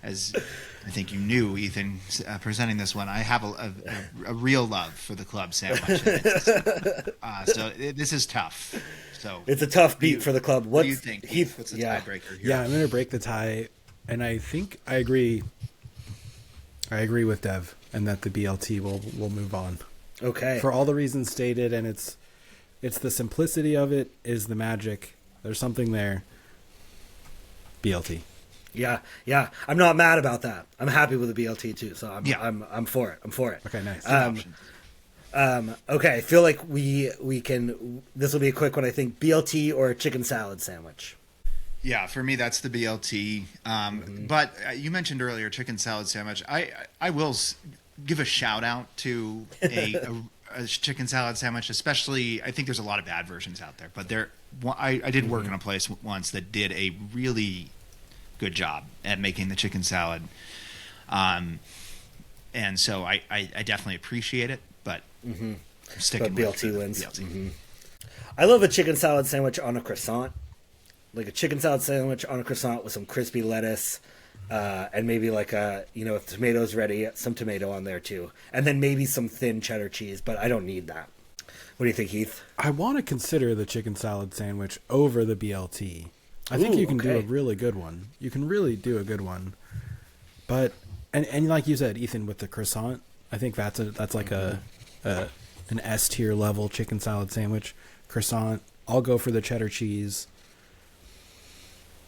as I think you knew, Ethan, presenting this one, I have a real love for the club sandwich. So this is tough. So It's a tough beat for the club. what do you think? Heath? What's the Yeah. tiebreaker here? Yeah, I'm going to break the tie. And I think I agree. I agree with Dev and that the BLT will move on. Okay. For all the reasons stated, and it's It's the simplicity of it is the magic. There's something there. BLT. Yeah, yeah. I'm not mad about that. I'm happy with the BLT too. So I'm for it. I'm for it. Okay, nice. Okay, I feel like we can. This will be a quick one. I think BLT or a chicken salad sandwich. Yeah, for me that's the BLT. But you mentioned earlier chicken salad sandwich. I will give a shout out to a chicken salad sandwich, especially. I think there's a lot of bad versions out there, but I did work in a place once that did a really good job at making the chicken salad, and so I definitely appreciate it. But I'm sticking But with BLT wins. BLT. I love a chicken salad sandwich on a croissant. Like a chicken salad sandwich on a croissant with some crispy lettuce, and maybe like if the tomato's ready, some tomato on there too, and then maybe some thin cheddar cheese. But I don't need that. What do you think, Heath? I want to consider the chicken salad sandwich over the BLT. I think you can do a really good one. You can really do a good one. But and like you said, Ethan, with the croissant, I think that's like an S tier level chicken salad sandwich. Croissant. I'll go for the cheddar cheese.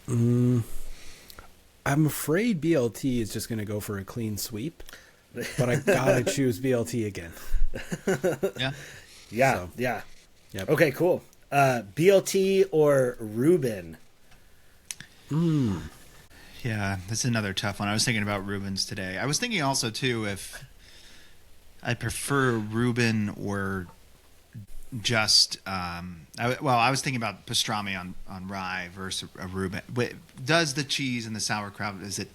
I'm afraid BLT is just going to go for a clean sweep, but I gotta choose BLT again. Yeah. Yep. Okay, cool. BLT or Reuben? Yeah, that's another tough one. I was thinking about Reubens today. I was thinking also too if I prefer Reuben or just I was thinking about pastrami on rye versus a Reuben. Does the cheese and the sauerkraut, is it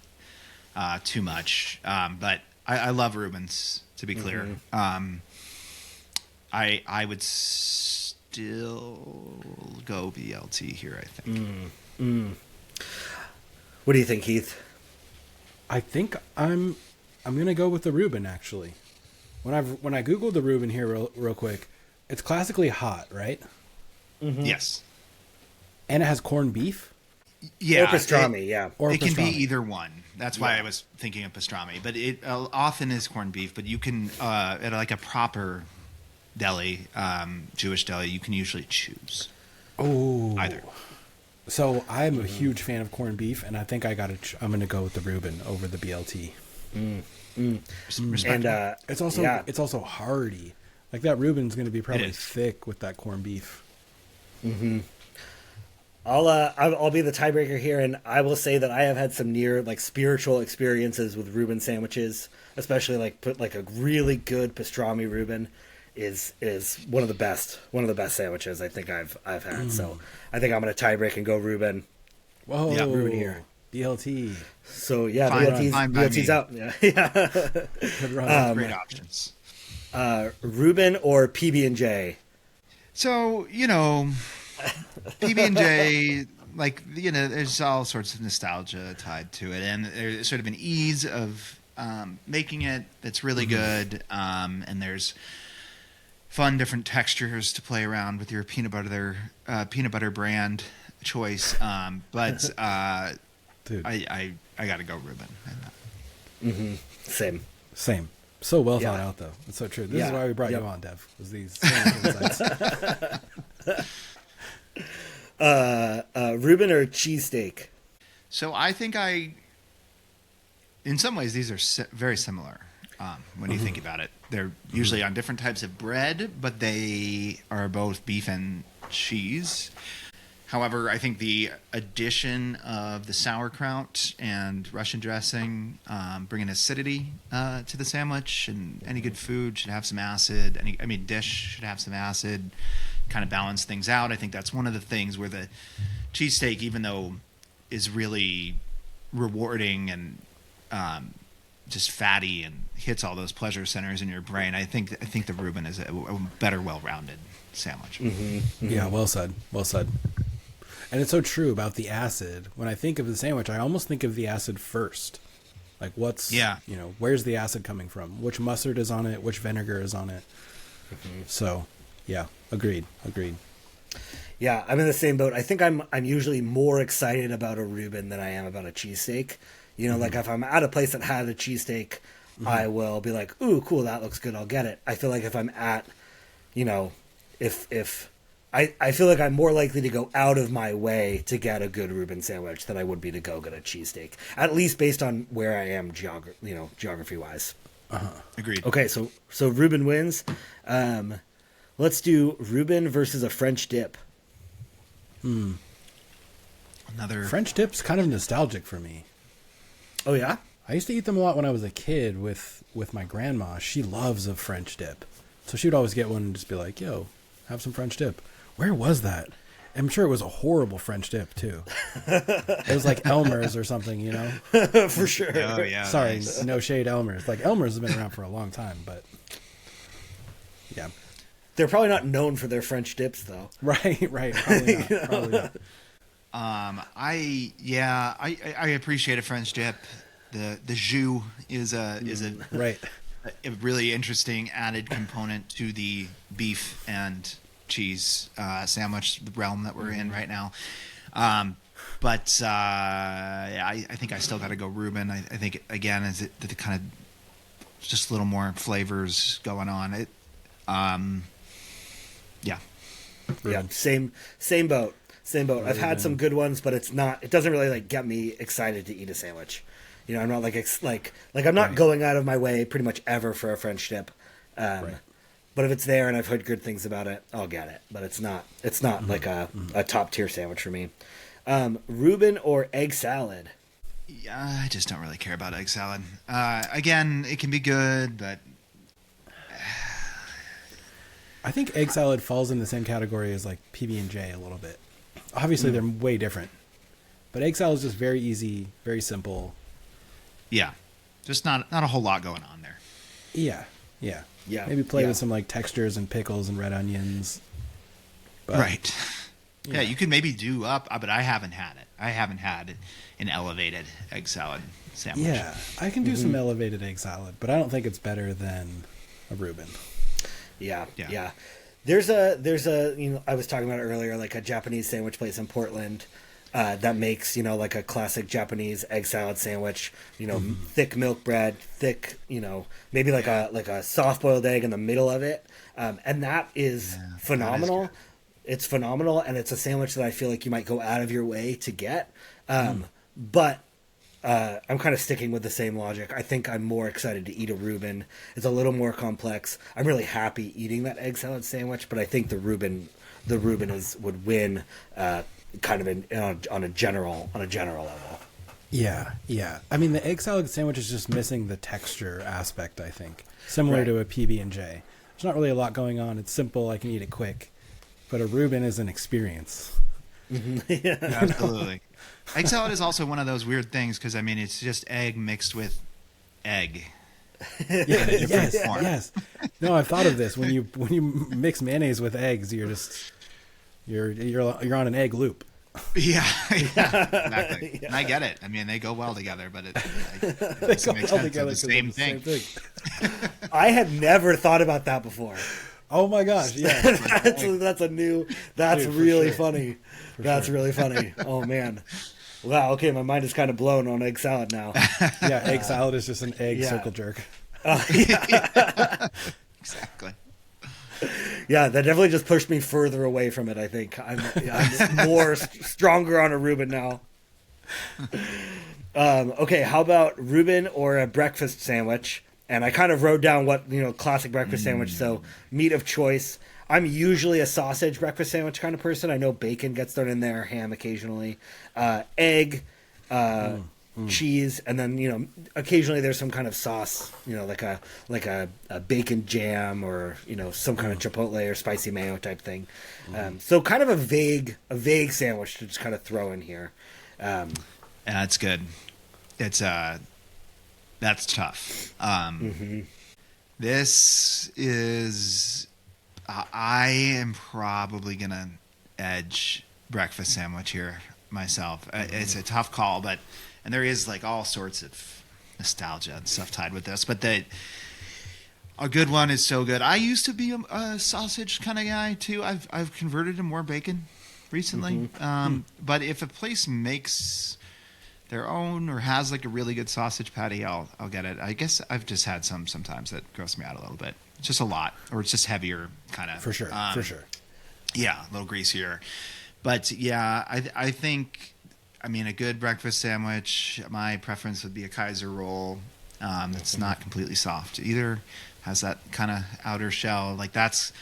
too much? But I love Reubens, to be clear. I would still go BLT here, I think. What do you think, Heath? I think I'm gonna go with the Reuben actually. When I googled the Reuben here real quick, it's classically hot, right? Yes. And it has corned beef. Yeah. Or pastrami, yeah. Or it can be pastrami. either one. That's why I was thinking of pastrami. But it often is corned beef. But you can, at like a proper deli, Jewish deli, you can usually choose either. So I'm a huge fan of corned beef, and I think I'm gonna go with the Reuben over the BLT. Respectable. And It's also hearty. Like that Reuben's gonna be probably thick with that corned beef. I'll be the tiebreaker here, and I will say that I have had some near like spiritual experiences with Reuben sandwiches, especially like a really good pastrami Reuben is one of the best sandwiches I think I've had. So I think I'm gonna tiebreak and go Reuben. Whoa, Yeah, Reuben here. BLT. So yeah, Fine by BLT's me. out. Yeah. Good run. Great options. Reuben or PB&J? So, PB&J, there's all sorts of nostalgia tied to it. And there's sort of an ease of making it that's really good. And there's fun different textures to play around with your peanut butter brand choice. But Dude. I got to go Reuben. Same. So well thought Yeah. out, though. It's so true. This is Yeah. why we brought Yep. you on, Dev. Was these same insights. Reuben or cheesesteak? So I think in some ways, these are very similar when you think about it. They're usually on different types of bread, but they are both beef and cheese. However, I think the addition of the sauerkraut and Russian dressing bring an acidity to the sandwich, and any good food should have some acid. Dish should have some acid, kind of balance things out. I think that's one of the things where the cheesesteak, even though is really rewarding and just fatty and hits all those pleasure centers in your brain, I think the Reuben is a better, well-rounded sandwich. Yeah, well said. Well said. And it's so true about the acid. When I think of the sandwich, I almost think of the acid first. Like where's the acid coming from? Which mustard is on it? Which vinegar is on it? So, yeah, agreed. Yeah, I'm in the same boat. I think I'm usually more excited about a Reuben than I am about a cheesesteak. Like if I'm at a place that had a cheesesteak, I will be like, "Ooh, cool, that looks good. I'll get it." I feel like if I'm at, if I feel like I'm more likely to go out of my way to get a good Reuben sandwich than I would be to go get a cheesesteak. At least based on where I am geography wise. Agreed. Okay, so Reuben wins. Let's do Reuben versus a French dip. Another French dip's kind of nostalgic for me. Oh yeah? I used to eat them a lot when I was a kid with my grandma. She loves a French dip. So she would always get one and just be like, yo, have some French dip. Where was that? I'm sure it was a horrible French dip, too. It was like Elmer's or something, you know? For sure. Oh yeah. Sorry, nice. no shade Elmer's. Like, Elmer's has been around for a long time, but... Yeah. They're probably not known for their French dips, though. Right. Probably not. Probably not. I appreciate a French dip. The jus is a Right. a really interesting added component to the beef and cheese sandwich realm that we're in right now. But I think I still got to go Reuben. I think again, is it the kind of just a little more flavors going on. It, yeah. Yeah, same boat. I've had some good ones, but it doesn't really like get me excited to eat a sandwich. You know, I'm not like I'm not going out of my way pretty much ever for a French dip. But if it's there and I've heard good things about it, I'll get it. But it's not like a top tier sandwich for me. Reuben or egg salad? Yeah, I just don't really care about egg salad. Again, it can be good, but I think egg salad falls in the same category as like PB&J a little bit. Obviously, they're way different. But egg salad is just very easy, very simple. yeah, just not a whole lot going on there. Yeah. Maybe play with some like textures and pickles and red onions. But, Right. Yeah, you could maybe do up, but I haven't had it. I haven't had an elevated egg salad sandwich. Yeah, I can do some elevated egg salad, but I don't think it's better than a Reuben. Yeah. Yeah. There's a I was talking about it earlier, like a Japanese sandwich place in Portland that makes like a classic Japanese egg salad sandwich. Thick milk bread, thick maybe like a soft boiled egg in the middle of it, and that is phenomenal. That is It's phenomenal, and it's a sandwich that I feel like you might go out of your way to get. But I'm kind of sticking with the same logic. I think I'm more excited to eat a Reuben. It's a little more complex. I'm really happy eating that egg salad sandwich, but I think the Reuben would win, kind of on a general level. Yeah. I mean, the egg salad sandwich is just missing the texture aspect, I think. Similar Right. to a PB&J. There's not really a lot going on. It's simple. I can eat it quick. But a Reuben is an experience. Absolutely. Egg salad is also one of those weird things because I mean it's just egg mixed with egg. Yes. No, I've thought of this. When you mix mayonnaise with eggs, you're on an egg loop. Yeah, exactly. And I get it. I mean, they go well together, but it doesn't make sense. They're the same thing. I had never thought about that before. Oh my gosh! Yeah, That's really sure. funny. Really funny. Oh man. Wow. Okay, my mind is kind of blown on egg salad now. yeah. Egg salad is just an egg circle jerk. Exactly. Yeah, that definitely just pushed me further away from it. I think I'm more stronger on a Reuben now. Okay, how about Reuben or a breakfast sandwich? And I kind of wrote down what classic breakfast sandwich. So meat of choice. I'm usually a sausage breakfast sandwich kind of person. I know bacon gets thrown in there, ham occasionally, egg, cheese, and then occasionally there's some kind of sauce, like a bacon jam or some kind of chipotle or spicy mayo type thing. So kind of a vague sandwich to just kind of throw in here. That's good. It's that's tough. This is. I am probably gonna edge breakfast sandwich here myself. It's a tough call, and there is like all sorts of nostalgia and stuff tied with this. But a good one is so good. I used to be a sausage kind of guy too. I've converted to more bacon recently. But if a place makes their own or has like a really good sausage patty, I'll get it. I guess I've just had some sometimes that gross me out a little bit. It's just a lot, or it's just heavier kind of. For sure. Yeah, a little greasier. But yeah, I think, I mean, a good breakfast sandwich, my preference would be a Kaiser roll. That's not completely soft either. Has that kind of outer shell. Like that's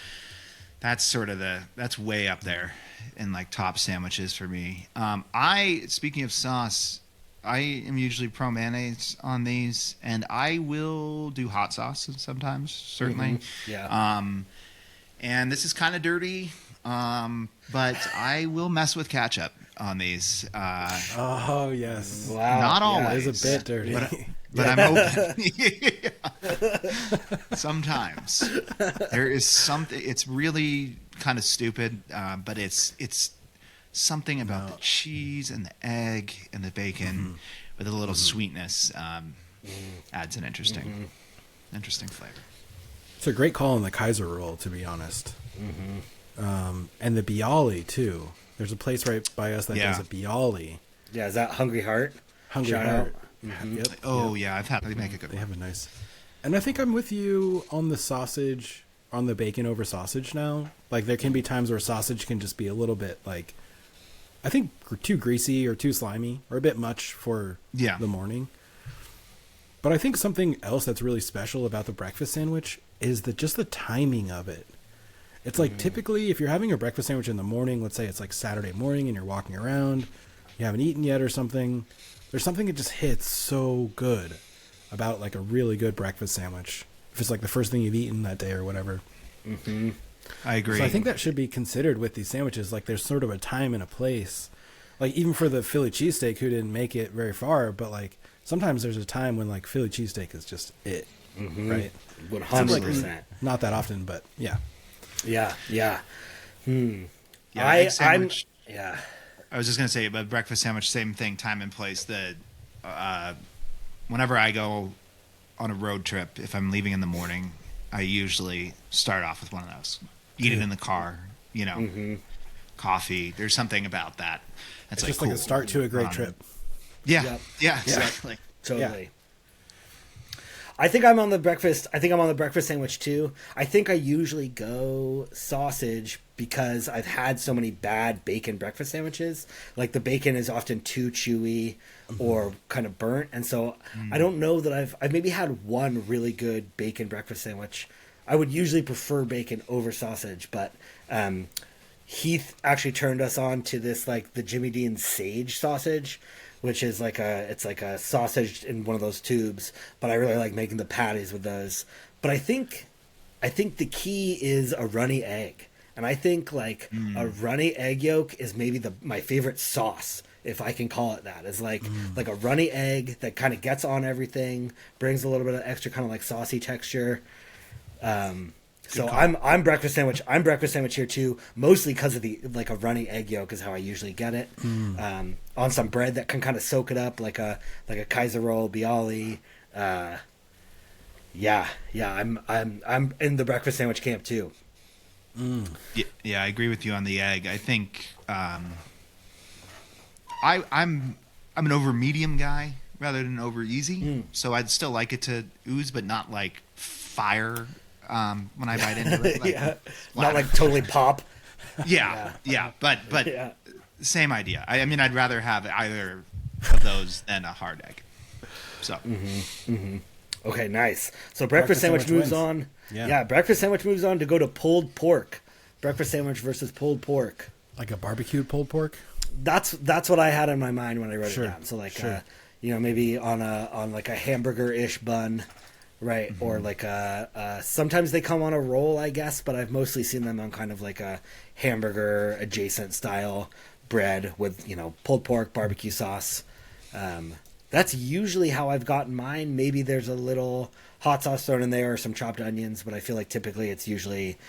sort of that's way up there in like top sandwiches for me. Speaking of sauce, I am usually pro mayonnaise on these, and I will do hot sauce sometimes, certainly. Yeah. And this is kind of dirty, but I will mess with ketchup on these. Oh yes. Wow. Not Yeah. always. It's a bit dirty. But I'm open. Sometimes there is something. It's really kind of stupid, but it's something about the cheese and the egg and the bacon with a little sweetness adds an interesting flavor. It's a great call on the Kaiser roll, to be honest. And the Bialy too. There's a place right by us that does a Bialy. Yeah, is that Hungry Heart? Hungry Shout Heart. out. Yep. Oh yeah, I've had. They make a good They one. have a nice. And I think I'm with you on the sausage, on the bacon over sausage now. Like there can be times where sausage can just be a little bit like, I think too greasy or too slimy or a bit much for the morning. But I think something else that's really special about the breakfast sandwich is just the timing of it. It's like typically if you're having a breakfast sandwich in the morning, let's say it's like Saturday morning and you're walking around, you haven't eaten yet or something, there's something that just hits so good about like a really good breakfast sandwich. If it's like the first thing you've eaten that day or whatever. I agree. So I think that should be considered with these sandwiches. Like there's sort of a time and a place. Like even for the Philly cheesesteak who didn't make it very far, but like sometimes there's a time when like Philly cheesesteak is just it. Right? 100%. Not that often, but yeah. Yeah. Yeah. Yeah, egg sandwich. Yeah. I was just gonna say, but breakfast sandwich, same thing, time and place. Whenever I go on a road trip, if I'm leaving in the morning, I usually start off with one of those. Eat it in the car, coffee. There's something about that. That's It's like just cool. like a start to a great trip. Yeah, Yep. yeah, exactly. Totally. I think I'm on the breakfast sandwich too. I think I usually go sausage because I've had so many bad bacon breakfast sandwiches. Like the bacon is often too chewy or kind of burnt, and so I don't know that I've maybe had one really good bacon breakfast sandwich. I would usually prefer bacon over sausage, but Heath actually turned us on to this, like the Jimmy Dean sage sausage, which is it's like a sausage in one of those tubes, but I really like making the patties with those. But I think the key is a runny egg. And I think like a runny egg yolk is maybe my favorite sauce, if I can call it that. It's like a runny egg that kind of gets on everything, brings a little bit of extra kind of like saucy texture. So I'm breakfast sandwich. I'm breakfast sandwich here too, mostly because of the like a runny egg yolk is how I usually get it. On some bread that can kind of soak it up, like a Kaiser roll, Bialy. Yeah, I'm in the breakfast sandwich camp too. Yeah, I agree with you on the egg. I think I'm an over medium guy rather than over easy. So I'd still like it to ooze, but not like fire when I bite into it. Like, Yeah, not like totally pop. yeah. But Yeah. same idea. I mean, I'd rather have either of those than a hard egg. So Okay, nice. So breakfast sandwich moves wins. on. Yeah. Yeah, breakfast sandwich moves on to go to pulled pork. Breakfast sandwich versus pulled pork. Like a barbecued pulled pork. That's what I had in my mind when I wrote Sure, it down. So like sure. maybe on like a hamburger-ish bun, right? Or like sometimes they come on a roll, I guess, but I've mostly seen them on kind of like a hamburger adjacent style bread with, pulled pork, barbecue sauce. That's usually how I've gotten mine. Maybe there's a little hot sauce thrown in there or some chopped onions, but I feel like typically it's usually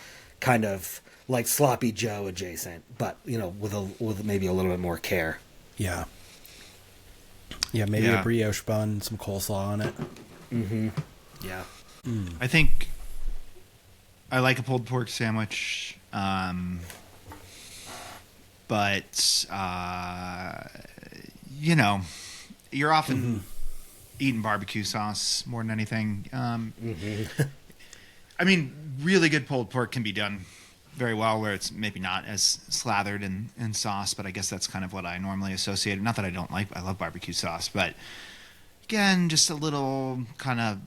kind of like sloppy Joe adjacent, but with maybe a little bit more care. Yeah. Yeah, maybe Yeah. a brioche bun, some coleslaw on it. Yeah. I think I like a pulled pork sandwich, but you're often eating barbecue sauce more than anything. I mean, really good pulled pork can be done very well, where it's maybe not as slathered in sauce, but I guess that's kind of what I normally associate. Not that I don't like, I love barbecue sauce, but again, just a little kind of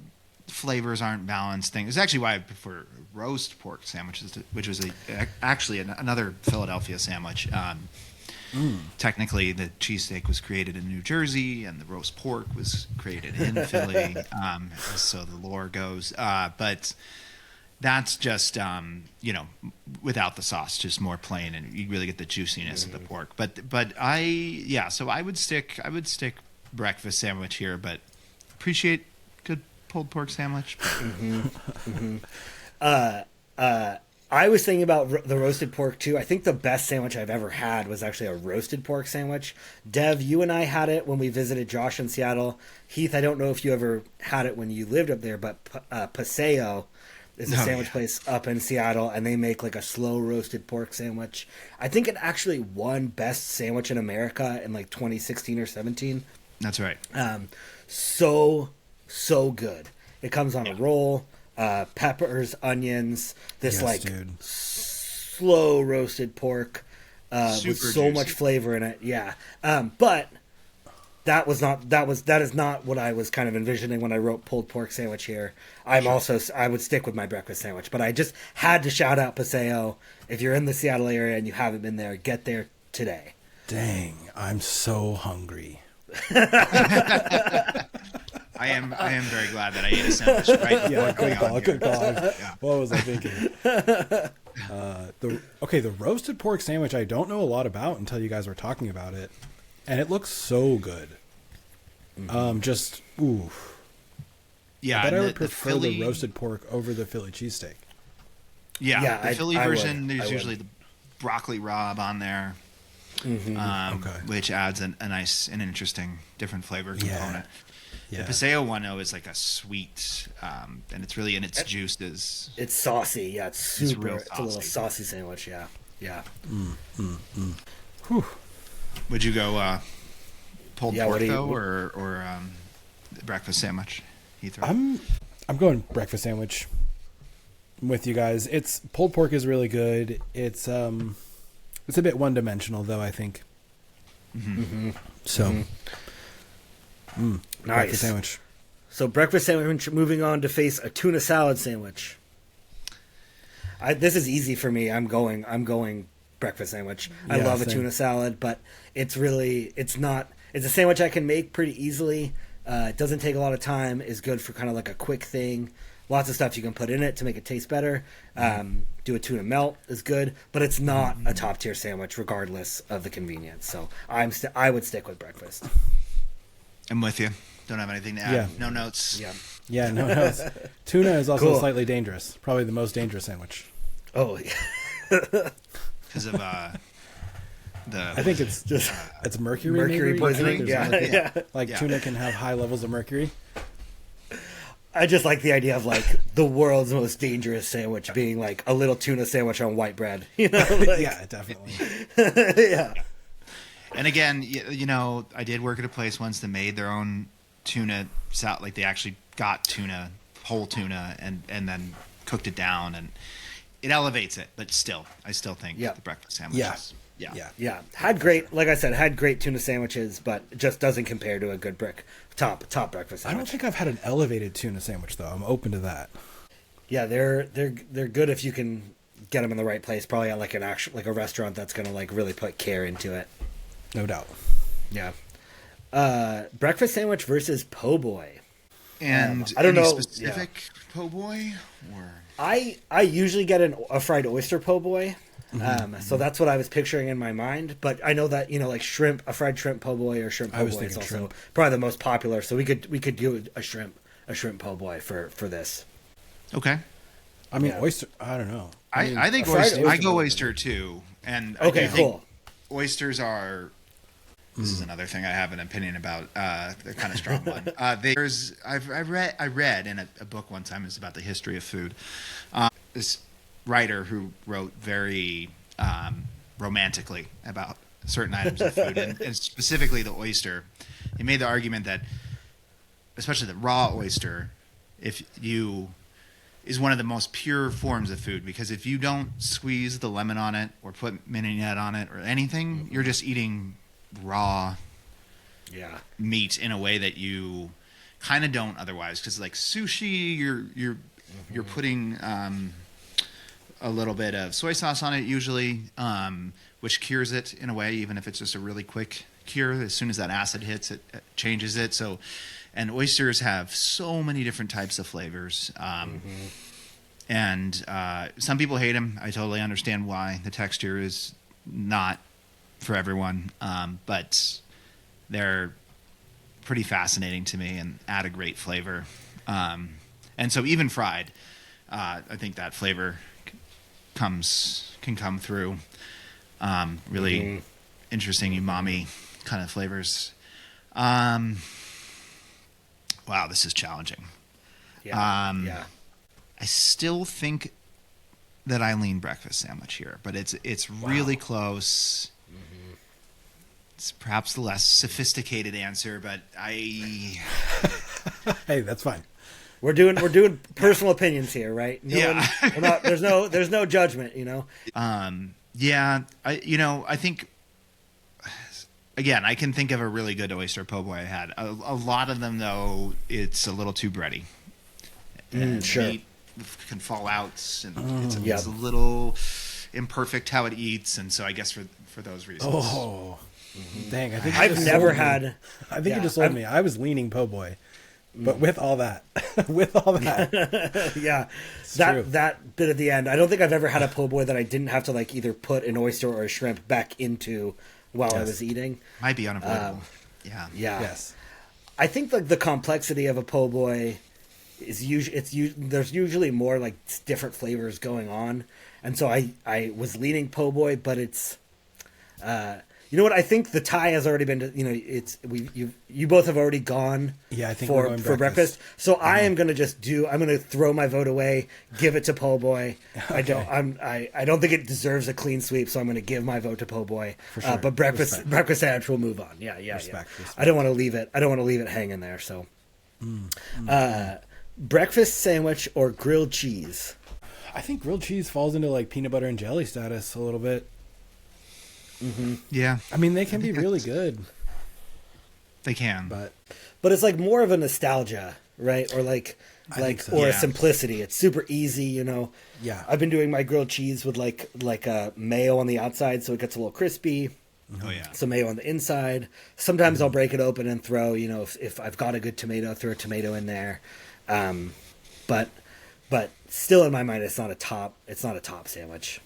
flavors aren't balanced thing. It's actually why I prefer roast pork sandwiches, which was actually another Philadelphia sandwich. Technically, the cheesesteak was created in New Jersey, and the roast pork was created in Philly. So the lore goes, but that's just without the sauce, just more plain, and you really get the juiciness of the pork. But so I would stick breakfast sandwich here, but appreciate good pulled pork sandwich. I was thinking about the roasted pork too. I think the best sandwich I've ever had was actually a roasted pork sandwich. Dev, you and I had it when we visited Josh in Seattle. Heath, I don't know if you ever had it when you lived up there, but Paseo is a sandwich place up in Seattle, and they make like a slow roasted pork sandwich. I think it actually won best sandwich in America in like 2016 or 17. That's right. So good. It comes on a roll. Peppers, onions, this slow roasted pork with so much flavor in it. Yeah. But that is not what I was kind of envisioning when I wrote pulled pork sandwich here. I would stick with my breakfast sandwich, but I just had to shout out Paseo. If you're in the Seattle area and you haven't been there, get there today. Dang, I'm so hungry. I am very glad that I ate a sandwich right before Good call. Yeah. What was I thinking? The roasted pork sandwich I don't know a lot about until you guys were talking about it, and it looks so good. Just ooh. Yeah, I bet I would prefer the roasted pork over the Philly cheesesteak. Yeah, the Philly version, there's usually the broccoli rabe on there, which adds an interesting different flavor component. Yeah. The Paseo one, though, is like a sweet, and it's really in its juices. It's saucy. Yeah, it's super. It's a little saucy sandwich. Yeah. Whew. Would you go pulled pork though, or breakfast sandwich? I'm going breakfast sandwich with you guys. It's pulled pork is really good. It's a bit one dimensional though, I think. So. Nice. Breakfast sandwich. So breakfast sandwich, moving on to face a tuna salad sandwich. This is easy for me. I'm going breakfast sandwich. I love a tuna salad, but it's a sandwich I can make pretty easily. It doesn't take a lot of time, is good for kind of like a quick thing. Lots of stuff you can put in it to make it taste better. Do a tuna melt is good, but it's not a top tier sandwich regardless of the convenience. So I would stick with breakfast. I'm with you. Don't have anything to add. Yeah. No notes. Yeah, no notes. Tuna is also slightly dangerous. Probably the most dangerous sandwich. Oh, yeah. Because of I think it's just it's mercury poisoning. Yeah. Tuna can have high levels of mercury. I just like the idea of like the world's most dangerous sandwich being like a little tuna sandwich on white bread. Yeah, definitely. Yeah. And again, I did work at a place once that made their own tuna salad. Like they actually got whole tuna, and then cooked it down, and it elevates it. But I still think the breakfast sandwiches. Yeah. Had great tuna sandwiches, but just doesn't compare to a good top breakfast sandwich. I don't think I've had an elevated tuna sandwich though. I'm open to that. Yeah, they're good if you can get them in the right place. Probably at like a restaurant that's gonna like really put care into it. No doubt. Yeah. Breakfast sandwich versus po' boy. And I don't know specific po' boy, or I usually get a fried oyster po' boy. So that's what I was picturing in my mind. But I know that like a fried shrimp po' boy or shrimp po' boy is also shrimp. Probably the most popular. So we could do a shrimp po' boy for this. Okay. I mean oyster. I don't know. I think oyster. I go oyster too. And okay, cool. Oysters are. This is another thing I have an opinion about. They're kind of strong one. I read in a book one time. It's about the history of food. This writer who wrote very romantically about certain items of food, and specifically the oyster. He made the argument that, especially the raw oyster, if you is one of the most pure forms of food, because if you don't squeeze the lemon on it or put mignonette on it or anything, you're just eating raw Yeah. meat in a way that you kind of don't otherwise. Because like sushi, you're putting a little bit of soy sauce on it usually, which cures it in a way, even if it's just a really quick cure. As soon as that acid hits, it changes it. So, and oysters have so many different types of flavors. And some people hate them. I totally understand why. The texture is not for everyone, but they're pretty fascinating to me and add a great flavor. And so even fried, I think that flavor can come through. Really interesting umami kind of flavors. Wow, this is challenging. Yeah. Yeah. I still think that I lean breakfast sandwich here, but it's really close. It's perhaps the less sophisticated answer, but Hey, that's fine. We're doing personal opinions here, right? Yeah. There's no judgment, you know. Yeah, I think, again, I can think of a really good oyster po' boy I had. A lot of them, though, it's a little too bready. And sure. meat can fall out, and it's Yep. a little imperfect how it eats, and so I guess for those reasons. Oh, dang! I think I've never had. I think yeah, you just sold me. I was leaning po' boy, but with all that, Yeah, true. that bit at the end. I don't think I've ever had a po' boy that I didn't have to like either put an oyster or a shrimp back into while I Yes. was eating. Might be unavoidable. Yeah. Yeah. yes, I think like the complexity of a po' boy is there's usually more like different flavors going on, and so I was leaning po' boy, but it's you know what, I think the tie has already been, it's you both have already gone Yeah, I think we're going for breakfast, so I am gonna I'm gonna throw my vote away, give it to po' boy. Okay. I don't think it deserves a clean sweep, so I'm gonna give my vote to po' boy. For sure. But breakfast Respect. sandwich will move on. Yeah. Respect. I don't want to leave it hanging there. So, breakfast sandwich or grilled cheese? I think grilled cheese falls into like peanut butter and jelly status a little bit. Yeah, I mean, they can be really good, they can. but It's like more of a nostalgia, right? Or like think so. or a Yeah. simplicity. It's super easy, yeah, I've been doing my grilled cheese with like a mayo on the outside, so it gets a little crispy. Oh yeah. Some mayo on the inside. Sometimes I'll break it open and throw, if I've got a good tomato, throw a tomato in there. But still, in my mind, it's not a top sandwich.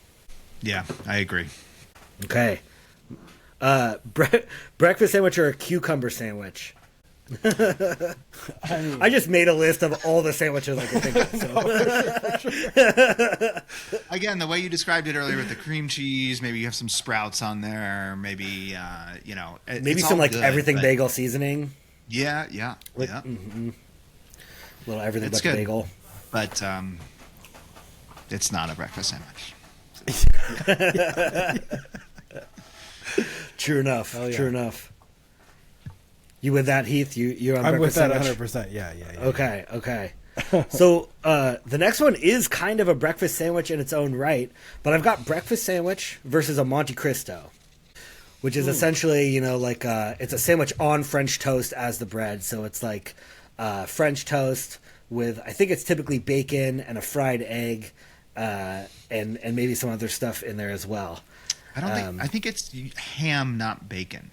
Yeah, I agree. Okay. Breakfast sandwich or a cucumber sandwich? I just made a list of all the sandwiches I could think of. So. Again, the way you described it earlier with the cream cheese, maybe you have some sprouts on there, maybe Maybe it's some all like good, everything but- bagel seasoning. Yeah. Little everything It's but good. bagel. But it's not a breakfast sandwich. True enough. Hell yeah. True enough. You with that, Heath? You're on I'm with breakfast that sandwich? 100%. Yeah. Okay. So the next one is kind of a breakfast sandwich in its own right, but I've got breakfast sandwich versus a Monte Cristo, which is essentially, it's a sandwich on French toast as the bread. So it's like French toast with, I think it's typically bacon and a fried egg, and maybe some other stuff in there as well. I think it's ham, not bacon.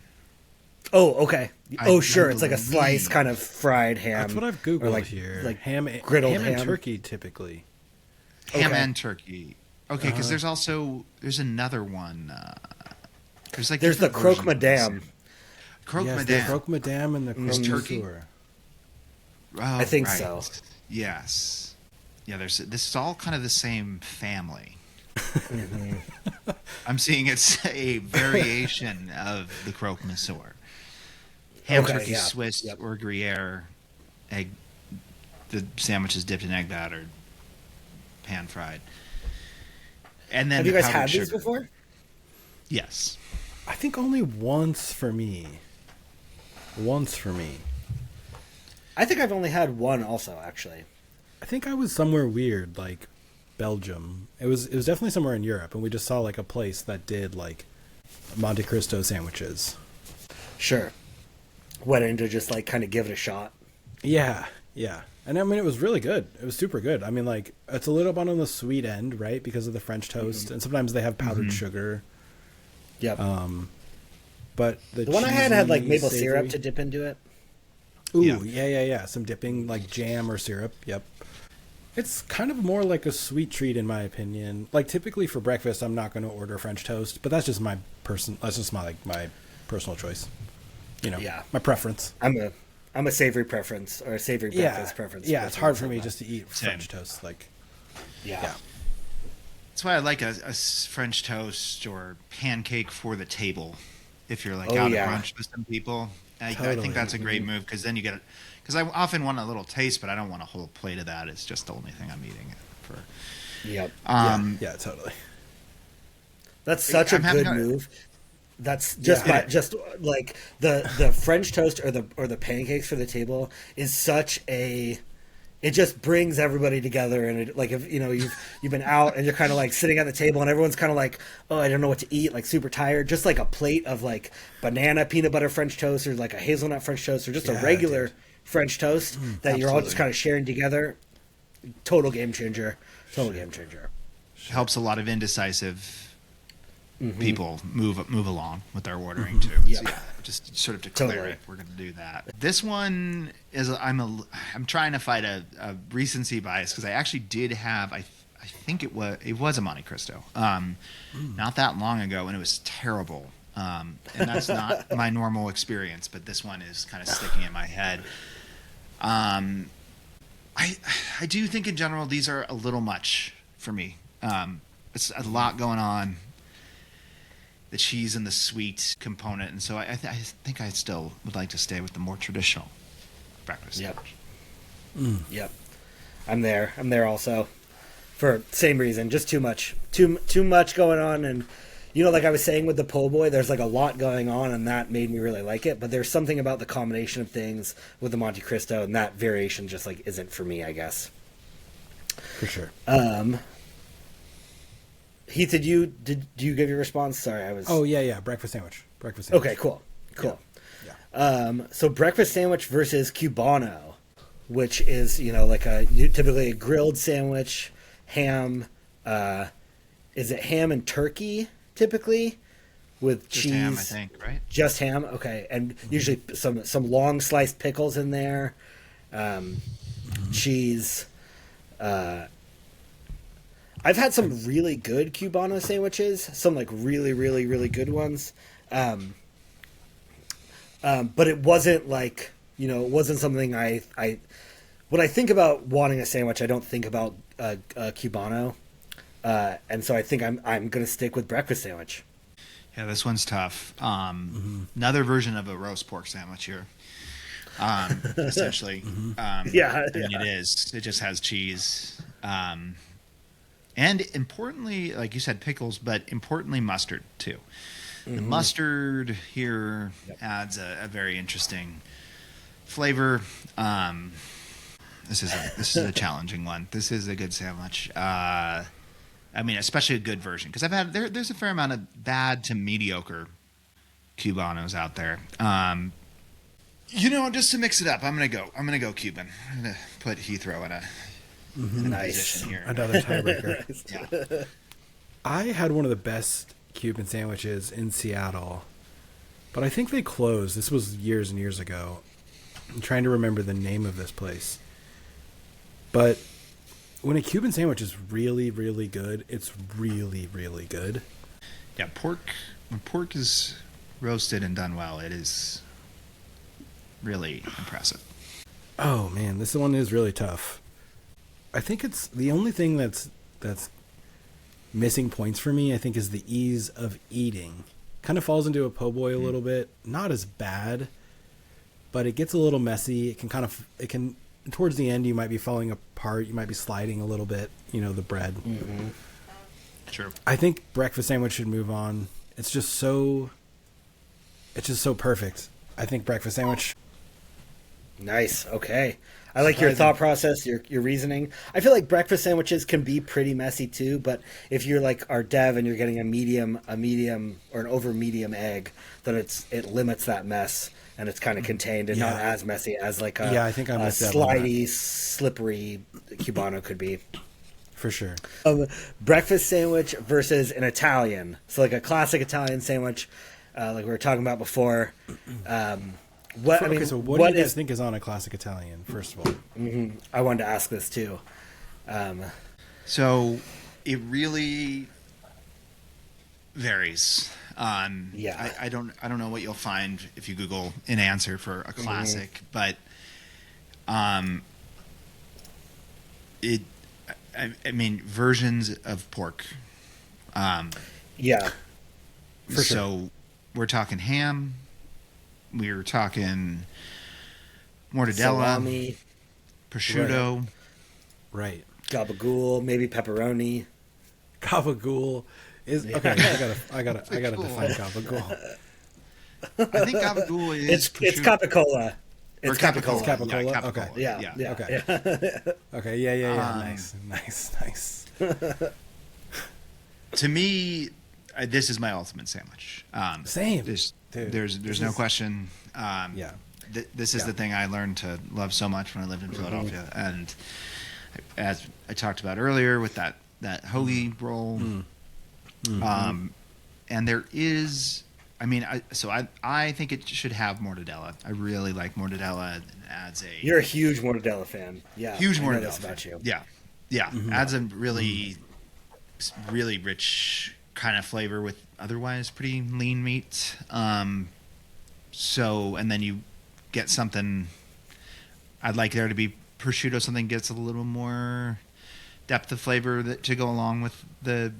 Oh, okay. I Sure. It's like a believe. slice kind of fried ham. That's what I've googled or like, here. Like ham, griddled ham and ham. turkey typically. Ham Okay. and turkey. Okay, because there's another one. There's the different croque versions of this. madame. Croque Yes, the madame. croque madame and the croque turkey? monsieur. Oh, I think right. so. Yes. Yeah. This is all kind of the same family. I'm seeing it's a variation of the croque monsieur. Ham, Okay, turkey, yeah. Swiss, Yep. or Gruyere. Egg. The sandwich is dipped in egg batter, pan fried. And then Have you the guys powdered had these sugar. before? Yes. I think only once for me. I think I've only had one also, actually. I think I was somewhere weird, like Belgium. It was definitely somewhere in Europe, and we just saw like a place that did like Monte Cristo sandwiches. Sure. Went in to just like kind of give it a shot. Yeah, yeah. And I mean, it was really good. It was super good. I mean, like, it's a little bit on the sweet end, right? Because of the French toast. And sometimes they have powdered sugar. Yep. But the one I had like maple savory syrup to dip into it. Ooh, yeah. Some dipping, like jam or syrup. Yep. It's kind of more like a sweet treat, in my opinion. Like, typically for breakfast, I'm not going to order French toast, but that's just my my personal choice. You know, my preference. I'm a savory preference or a savory breakfast preference. Yeah, it's hard for me just to eat Same. French toast. Like, yeah. That's why I like a French toast or pancake for the table. If you're like Oh, out yeah. at brunch with some people, I Totally. think that's a great move because then you get, because I often want a little taste, but I don't want a whole plate of that. It's just the only thing I'm eating it for. Yep. yeah, totally. That's such a I'm having good a- move. That's just just like the French toast or the pancakes for the table is such a, it just brings everybody together. And it, like, if you know you've been out and you're kind of like sitting at the table and everyone's kind of like, oh, I don't know what to eat, like super tired, just like a plate of like banana peanut butter French toast or like a hazelnut French toast or just a regular French toast that you're all just kind of sharing together. Total game changer. Helps a lot of indecisive people move along with their ordering too. Yep. So, yeah, just sort of declare Totally. it. We're going to do that. This one is I'm trying to fight a recency bias because I actually did have I think it was a Monte Cristo not that long ago, and it was terrible. And that's not my normal experience, but this one is kind of sticking in my head. I do think in general these are a little much for me. It's a lot going on. The cheese and the sweet component, and so I think I still would like to stay with the more traditional breakfast sandwich. Yep. I'm there also. For same reason, just too much going on. And like I was saying with the po' boy, there's like a lot going on, and that made me really like it. But there's something about the combination of things with the Monte Cristo, and that variation just like isn't for me, I guess. For sure. Heath, did you give your response? Sorry, I was. Oh yeah, breakfast sandwich. Okay, cool. Yeah. So breakfast sandwich versus Cubano, which is like typically a grilled sandwich, ham. Is it ham and turkey typically, with Just cheese? ham, I think, right? Just ham, okay, and usually some long sliced pickles in there, cheese. I've had some really good Cubano sandwiches, some like really, really, really good ones. But it wasn't like, it wasn't something I when I think about wanting a sandwich, I don't think about a Cubano. And so I think I'm going to stick with breakfast sandwich. Yeah, this one's tough. Another version of a roast pork sandwich here. Essentially. Yeah. It is. It just has cheese. And importantly, like you said, pickles, but importantly, mustard too. The mustard here adds a very interesting flavor. This is a challenging one. This is a good sandwich. I mean, especially a good version, because I've had there's a fair amount of bad to mediocre Cubanos out there. Just to mix it up, I'm gonna go Cuban. I'm gonna put Heathrow in a position here. Another tiebreaker. Yeah. I had one of the best Cuban sandwiches in Seattle, but I think they closed. This was years and years ago. I'm trying to remember the name of this place. But when a Cuban sandwich is really, really good, it's really, really good. Yeah, when pork is roasted and done well, it is really impressive. Oh man, this one is really tough. I think it's the only thing that's missing points for me, I think, is the ease of eating. Kind of falls into a po' boy a little bit. Not as bad, but it gets a little messy. It can towards the end you might be falling apart. You might be sliding a little bit, the bread. Mm-hmm. True. I think breakfast sandwich should move on. It's just so perfect. I think breakfast sandwich. Nice. Okay. I like your thought process, your reasoning. I feel like breakfast sandwiches can be pretty messy too, but if you're like our dev and you're getting a medium or an over medium egg, then it limits that mess and it's kind of contained and not as messy as like a, I think I'm a with Dev on that. slidey, slippery Cubano could be. For sure. Breakfast sandwich versus an Italian. So like a classic Italian sandwich, like we were talking about before. What do you guys think is on a classic Italian? First of all, I wanted to ask this too. So it really varies. Yeah. I don't know what you'll find if you Google an answer for a classic, but I mean versions of pork. Yeah. For sure. So we're talking ham. We're talking mortadella, Salami, prosciutto. right? gabagool, maybe pepperoni. Gabagool is okay. I gotta define gabagool. I think gabagool is It's prosciutto. capicola. Or It's capicola. It's capicola? Yeah, Okay. Yeah. Okay. Okay. Yeah. Um, Nice. To me, this is my ultimate sandwich. Same. There's Dude, no question. Yeah. This is Yeah. the thing I learned to love so much when I lived in Philadelphia, and as I talked about earlier with that hoagie roll, and there is, I mean, I think it should have mortadella. I really like mortadella. It adds a You're a huge mortadella fan. Yeah. huge I know mortadella this fan. about you. Yeah. Adds a really rich kind of flavor with otherwise pretty lean meat. So, and then you get something. I'd like there to be prosciutto. Something gets a little more depth of flavor to go along with the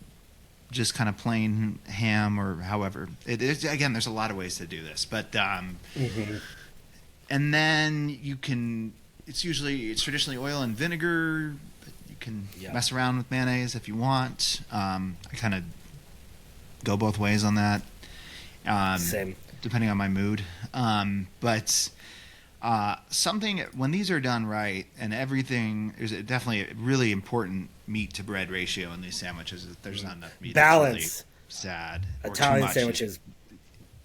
just kind of plain ham or however. It is, again, there's a lot of ways to do this, but and then you can. It's traditionally oil and vinegar. You can mess around with mayonnaise if you want. I kind of go both ways on that. Same. Depending on my mood. But something, when these are done right and everything, there's definitely a really important meat to bread ratio in these sandwiches. There's not enough meat. Balance. It's really sad. Or too Italian much. sandwiches.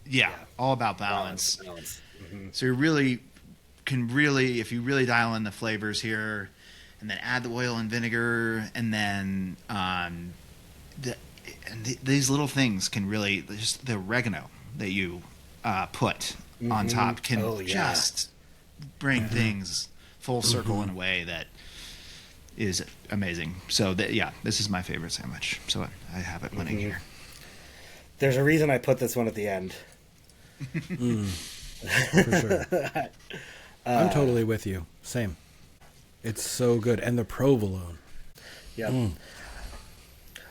Yeah, all about balance. Balance. So you really can if you really dial in the flavors here, and then add the oil and vinegar, and then these little things can really, just the oregano that you put on top can just bring things full circle in a way that is amazing. So this is my favorite sandwich. So I have it winning here. There's a reason I put this one at the end. For sure. I'm totally with you. Same. It's so good, and the provolone. Yeah.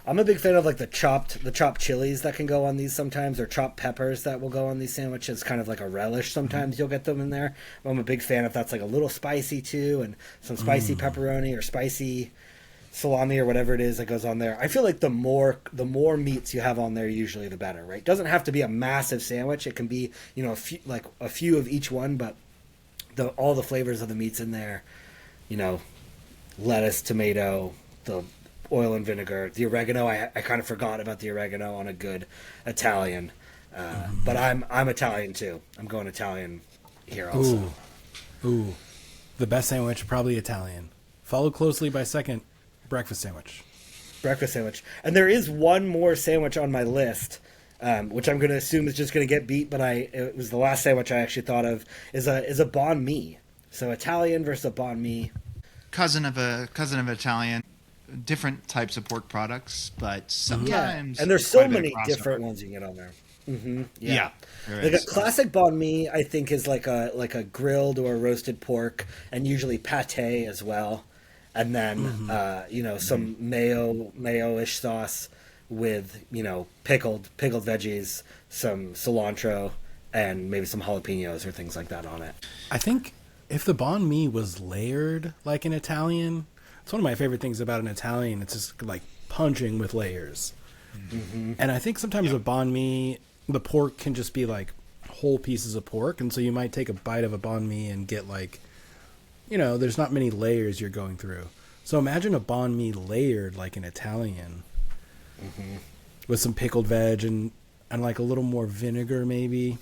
I'm a big fan of like the chopped chilies that can go on these sometimes, or chopped peppers that will go on these sandwiches, kind of like a relish. Sometimes you'll get them in there. I'm a big fan if that's like a little spicy too, and some spicy pepperoni or spicy salami or whatever it is that goes on there. I feel like the more meats you have on there, usually the better, right? It doesn't have to be a massive sandwich. It can be, a few of each one, but all the flavors of the meats in there, lettuce, tomato, the oil and vinegar, the oregano. I kind of forgot about the oregano on a good Italian, but I'm Italian too. I'm going Italian here also. Ooh, the best sandwich probably Italian, followed closely by second breakfast sandwich. Breakfast sandwich, and there is one more sandwich on my list, which I'm going to assume is just going to get beat. But it was the last sandwich I actually thought of is a banh mi. So Italian versus a banh mi. Cousin of Italian. Different types of pork products, but sometimes and there's quite so a bit of many crossover. different ones you can get on there. Yeah, there Like is. a classic banh mi, I think is like a grilled or roasted pork, and usually pate as well, and then some mayo-ish sauce with pickled veggies, some cilantro, and maybe some jalapenos or things like that on it. I think if the banh mi was layered like an Italian, it's one of my favorite things about an Italian. It's just like punching with layers. And I think sometimes with banh mi, the pork can just be like whole pieces of pork, and so you might take a bite of a banh mi and get like there's not many layers you're going through. So imagine a banh mi layered like an Italian, with some pickled veg and like a little more vinegar maybe.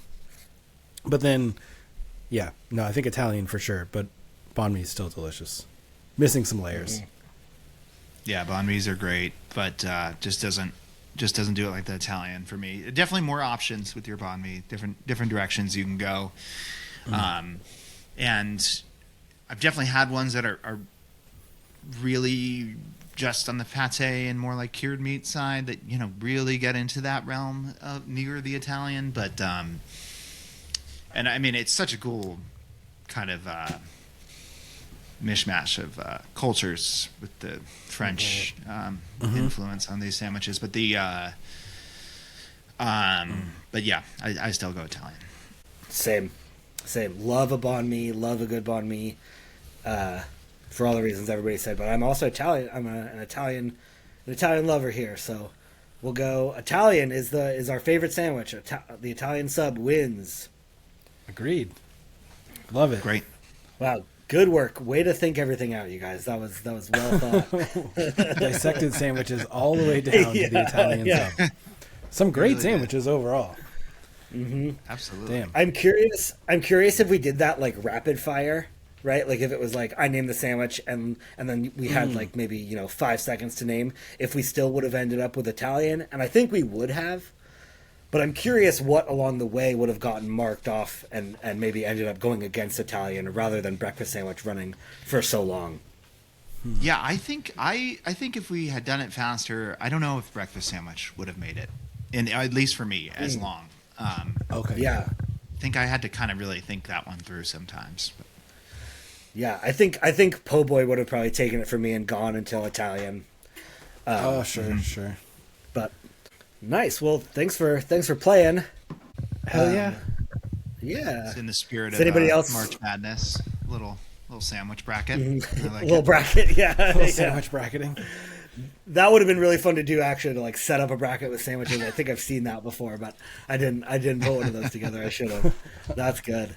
But then, yeah, no, I think Italian for sure. But banh mi is still delicious. Missing some layers. Yeah, banh mi's are great, but just doesn't do it like the Italian for me. Definitely more options with your banh mi, different directions you can go. And I've definitely had ones that are really just on the pate and more like cured meat side that really get into that realm of near the Italian. But and I mean, it's such a cool kind of mishmash of cultures with the French influence on these sandwiches. But but yeah, I still go Italian. Same. Love a banh mi. Love a good banh mi. For all the reasons everybody said, but I'm also Italian. I'm an Italian lover here. So we'll go Italian is our favorite sandwich. The Italian sub wins. Agreed. Love it. Great. Wow, good work. Way to think everything out, you guys. That was well thought. Dissected sandwiches all the way down to the Italian sub. Some great Really sandwiches overall. Absolutely. Damn. I'm curious if we did that like rapid fire, right? Like if it was like I named the sandwich and then we had like maybe 5 seconds to name, if we still would have ended up with Italian, and I think we would have. But I'm curious what along the way would have gotten marked off and maybe ended up going against Italian rather than breakfast sandwich running for so long. Yeah, I think if we had done it faster, I don't know if breakfast sandwich would have made it, at least for me, as long. Okay. Yeah. I think I had to kind of really think that one through sometimes. But. Yeah, I think Po' Boy would have probably taken it from me and gone until Italian. Sure. But nice. Well, thanks for playing. Hell yeah. Yeah. It's in the spirit Does of anybody else? March Madness. Little sandwich bracket. I like Little it. bracket, yeah. Little Yeah. sandwich bracketing. That would have been really fun to do, actually, to like set up a bracket with sandwiches. I think I've seen that before, but I didn't put one of those together. I should have. That's good.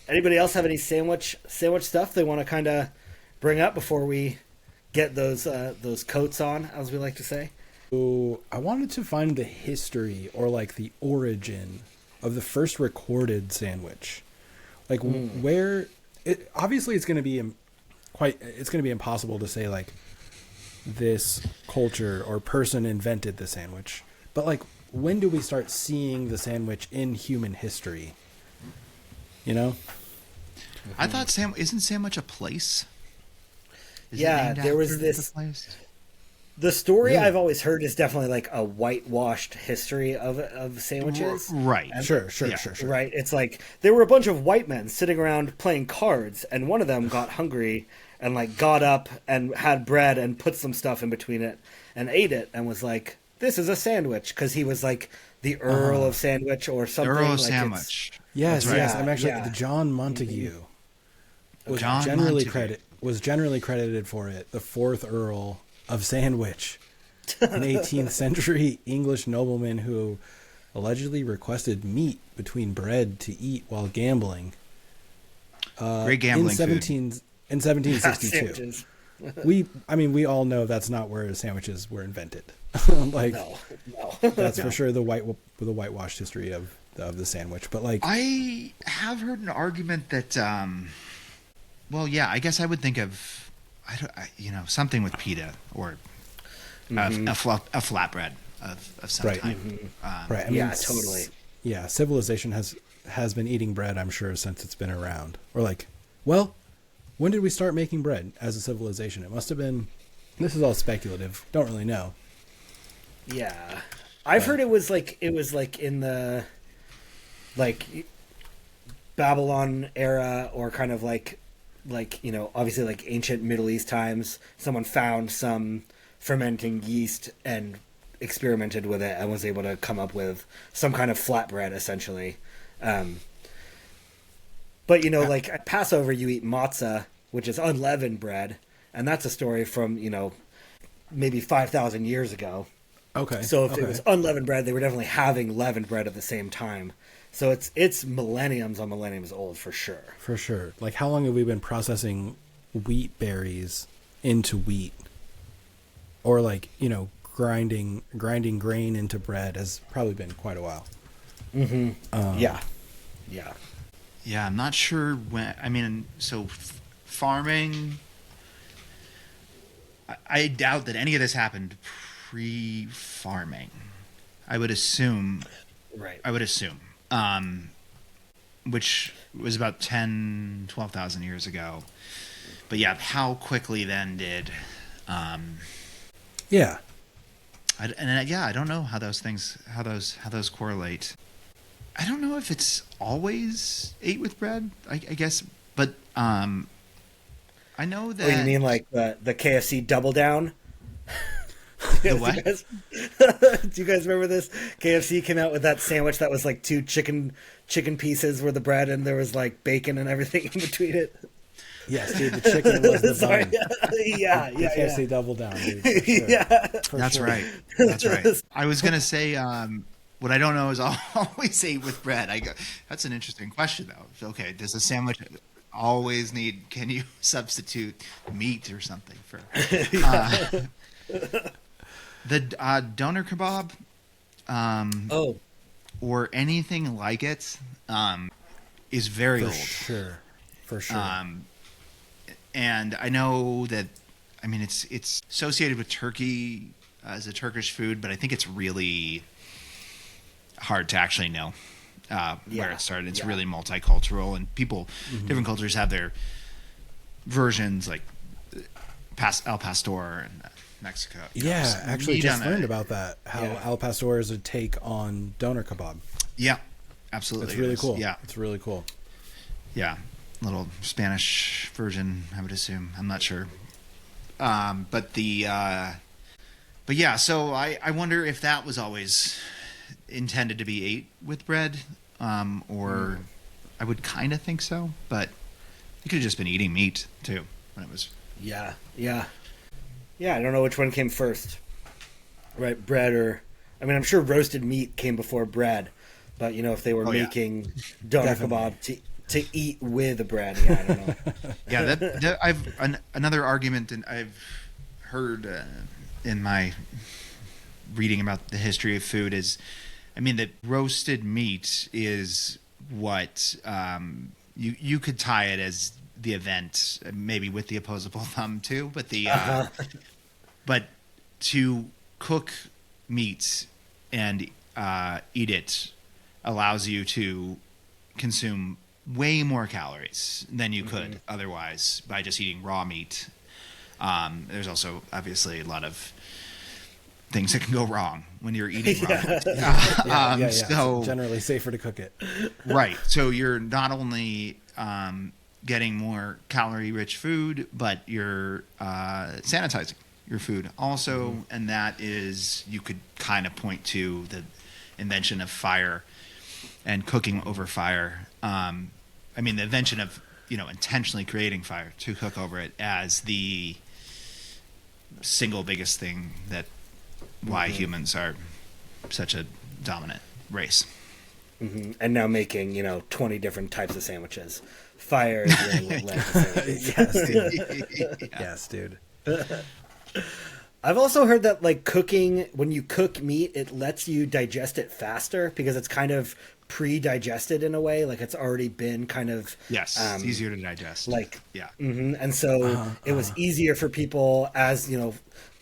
Anybody else have any sandwich stuff they want to kind of bring up before we get those coats on, as we like to say? So I wanted to find the history or like the origin of the first recorded sandwich. Like where obviously it's going to be impossible to say like this culture or person invented the sandwich. But like when do we start seeing the sandwich in human history? I thought isn't sandwich a place? Is it Yeah, named there was after this- the place? The story Really? I've always heard is definitely like a whitewashed history of sandwiches. Right. And- Sure. Right. It's like there were a bunch of white men sitting around playing cards, and one of them got hungry and like got up and had bread and put some stuff in between it and ate it and was like, "This is a sandwich," because he was like the Earl of Sandwich or something. Earl like Sandwich. Yes, That's right. yes. Yeah, I'm actually yeah. the John Montague was John generally Montague. generally credited for it. The fourth Earl of Sandwich, an 18th century English nobleman who allegedly requested meat between bread to eat while gambling. Great gambling in food. 1762. Sandwiches. We all know that's not where sandwiches were invented. Like No. that's for sure the whitewashed history of the sandwich. But like I have heard an argument that, well, yeah, I guess I would think of, something with pita or a flatbread of some Right. type. right, Yeah, totally. Yeah, civilization has been eating bread, I'm sure, since it's been around. Or like, well, when did we start making bread as a civilization? It must have been. This is all speculative. Don't really know. Yeah, I've heard it was like in the like Babylon era or kind of like obviously like ancient Middle East times. Someone found some fermenting yeast and experimented with it and was able to come up with some kind of flatbread essentially. But like at Passover you eat matzah, which is unleavened bread, and that's a story from maybe 5,000 years ago. Okay. So if it was unleavened bread, they were definitely having leavened bread at the same time. So it's millenniums on millenniums old for sure. For sure. Like, how long have we been processing wheat berries into wheat? Or, like, you know, grinding grain into bread has probably been quite a while. Yeah. Yeah, I'm not sure when. I mean, so farming. I doubt that any of this happened pre-farming. I would assume. Right. Which was about 10, 12,000 years ago. But yeah, how quickly then did. Yeah. I don't know how those things, how those correlate. I don't know if it's always ate with bread. I guess, but I know that. Oh, you mean like the KFC Double Down? The what? Do you guys remember this? KFC came out with that sandwich that was like two chicken pieces were the bread, and there was like bacon and everything in between it. Yes, dude, the chicken was the Sorry. bun. Yeah. KFC Double Down, dude. For sure. Yeah. For That's sure. right. That's right. I was gonna say, what I don't know is always ate with bread. That's an interesting question, though. Okay, does a sandwich always need? Can you substitute meat or something for? The doner kebab, Oh, or anything like it, is very For old. sure. For sure. And I know that, I mean, it's associated with Turkey as a Turkish food, but I think it's really hard to actually know where Yeah, it started. It's yeah. really multicultural, and people, different cultures have their versions, like Al Pastor in Mexico. Yeah, So actually meat just on a- learned about that. How Yeah. Al Pastor is a take on doner kebab. Yeah, absolutely. It's it really is. cool. Yeah, It's really cool. yeah, little Spanish version, I would assume. I'm not sure. But yeah. So I wonder if that was always intended to be ate with bread, or I would kind of think so. But you could have just been eating meat too when it was. yeah. I don't know which one came first. Right, bread or... I mean, I'm sure roasted meat came before bread, but, you know, if they were Oh, yeah. making doner Definitely. kebab to eat with the bread, yeah, I don't know. Yeah, that another argument, and I've heard in my reading about the history of food is, I mean, that roasted meat is what you could tie it as the event, maybe with the opposable thumb too, but but to cook meat and eat it allows you to consume way more calories than you could otherwise by just eating raw meat. There's also obviously a lot of things that can go wrong when you're eating raw meat. Yeah. So It's generally safer to cook it. right, so you're not only getting more calorie-rich food, but you're sanitizing your food also, and that is, you could kind of point to the invention of fire and cooking over fire. I mean, the invention of, you know, intentionally creating fire to cook over it as the single biggest thing that why humans are such a dominant race. And now making, 20 different types of sandwiches. Fire is really what led to sandwiches. Yes, dude. I've also heard that like cooking, when you cook meat, it lets you digest it faster because it's kind of pre-digested in a way, like it's already been kind of Yes, it's easier to digest. like yeah. And so it was easier for people, as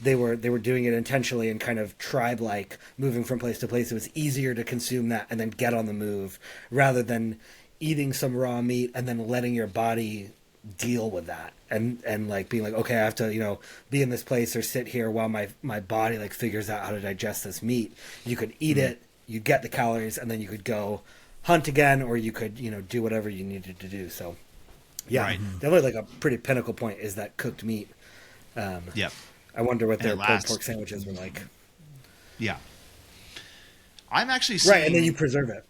they were doing it intentionally and kind of tribe like, moving from place to place. It was easier to consume that and then get on the move rather than eating some raw meat and then letting your body deal with that and like being like, okay, I have to be in this place or sit here while my body like figures out how to digest this meat. You could eat it, you get the calories, and then you could go hunt again, or you could do whatever you needed to do. So yeah, Right. definitely like a pretty pinnacle point is that cooked meat. Yep. I wonder what And their it pulled lasts. pork sandwiches were like. Yeah. I'm actually seeing, Right, and then you preserve it.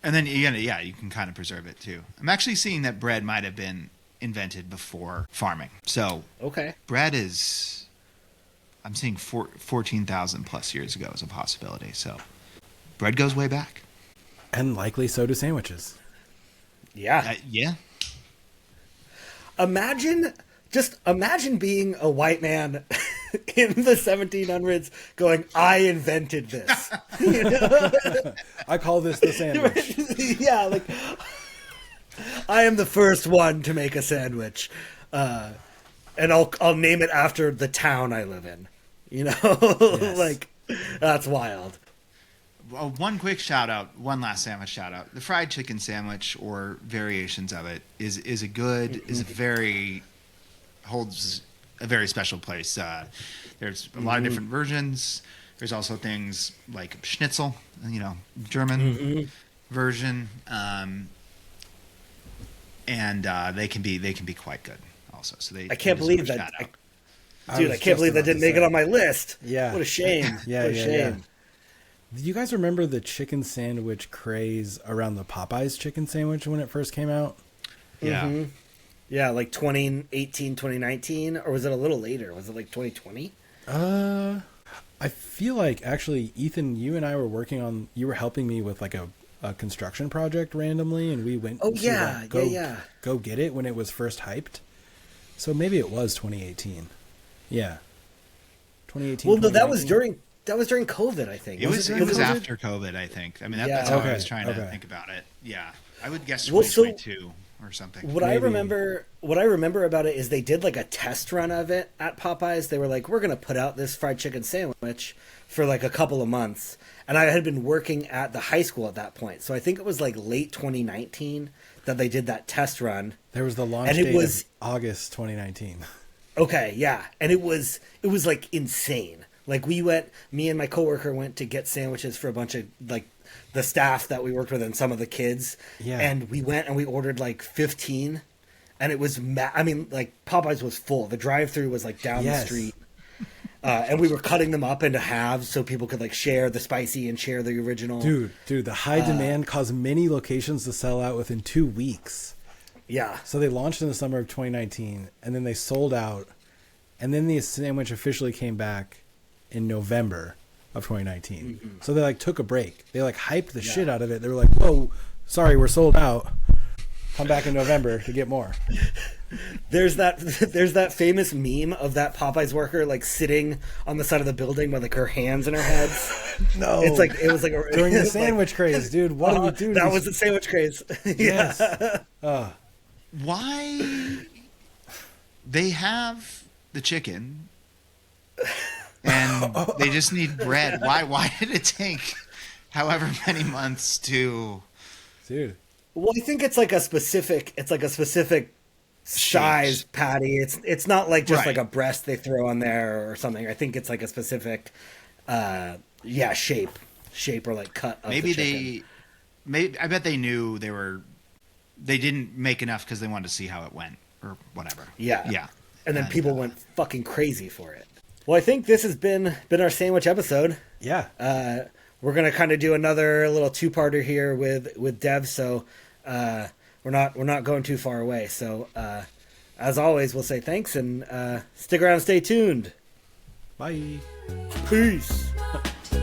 and then yeah, you can kind of preserve it too. I'm actually seeing that bread might have been invented before farming. So Okay. bread is, I'm seeing 14,000 plus years ago as a possibility. So bread goes way back. And likely so do sandwiches. Yeah. Yeah. Imagine being a white man in the 1700s going, I invented this. You know? I call this the sandwich. Yeah, like, I am the first one to make a sandwich. And I'll name it after the town I live in. You know? Yes. Like, that's wild. Well, one quick shout out, one last sandwich shout out. The fried chicken sandwich or variations of it is a good, is a very, holds a very special place. There's a lot of different versions. There's also things like schnitzel, you know, German version, and they can be quite good also. So I can't believe that. Shout out. Dude, I can't believe that didn't make it on my list. Yeah. What a shame. Yeah, what a yeah, shame. yeah. Do you guys remember the chicken sandwich craze around the Popeyes chicken sandwich when it first came out? Yeah. Yeah, like 2018, 2019, or was it a little later? Was it like 2020? I feel like actually, Ethan, you and I were working on. You were helping me with like a construction project randomly, and we went. Oh to, yeah, like, go get it when it was first hyped. So maybe it was 2018. Yeah, 2018. Well, no, that was during COVID, I think. It was COVID? after COVID, I think. I mean, that's how I was trying to think about it. Yeah, I would guess 2022 or something. What I remember about it is they did like a test run of it at Popeyes. They were like, we're going to put out this fried chicken sandwich for like a couple of months. And I had been working at the high school at that point. So I think it was like late 2019 that they did that test run. There was the launch And it date was- of August 2019. Okay, yeah. And it was like insane. Like me and my coworker went to get sandwiches for a bunch of like the staff that we worked with and some of the kids. Yeah. And we went and we ordered like 15 and it was I mean, like Popeyes was full. The drive-through was like down the street. And we were cutting them up into halves so people could like share the spicy and share the original. Dude, the high demand caused many locations to sell out within 2 weeks. Yeah. So they launched in the summer of 2019, and then they sold out, and then the sandwich officially came back in November of 2019. So they like took a break. They like hyped the shit out of it. They were like, "Whoa, sorry, we're sold out. Come back in November to get more." There's that famous meme of that Popeyes worker like sitting on the side of the building with like her hands in her heads. No, It was like during the it's like- sandwich craze, dude. What do we do? That was the sandwich craze. Yes. Why they have the chicken and they just need bread? Why did it take however many months to? Dude. Well, I think it's like a specific size patty. It's not like just Right. like a breast they throw on there or something. I think it's like a specific shape or like cut of Maybe the chicken. I bet they knew they didn't make enough because they wanted to see how it went or whatever. Yeah. And then people went fucking crazy for it. Well, I think this has been our sandwich episode. Yeah. We're gonna kind of do another little two-parter here with Dev, so we're not going too far away. So as always, we'll say thanks and stick around, and stay tuned. Bye. Peace. T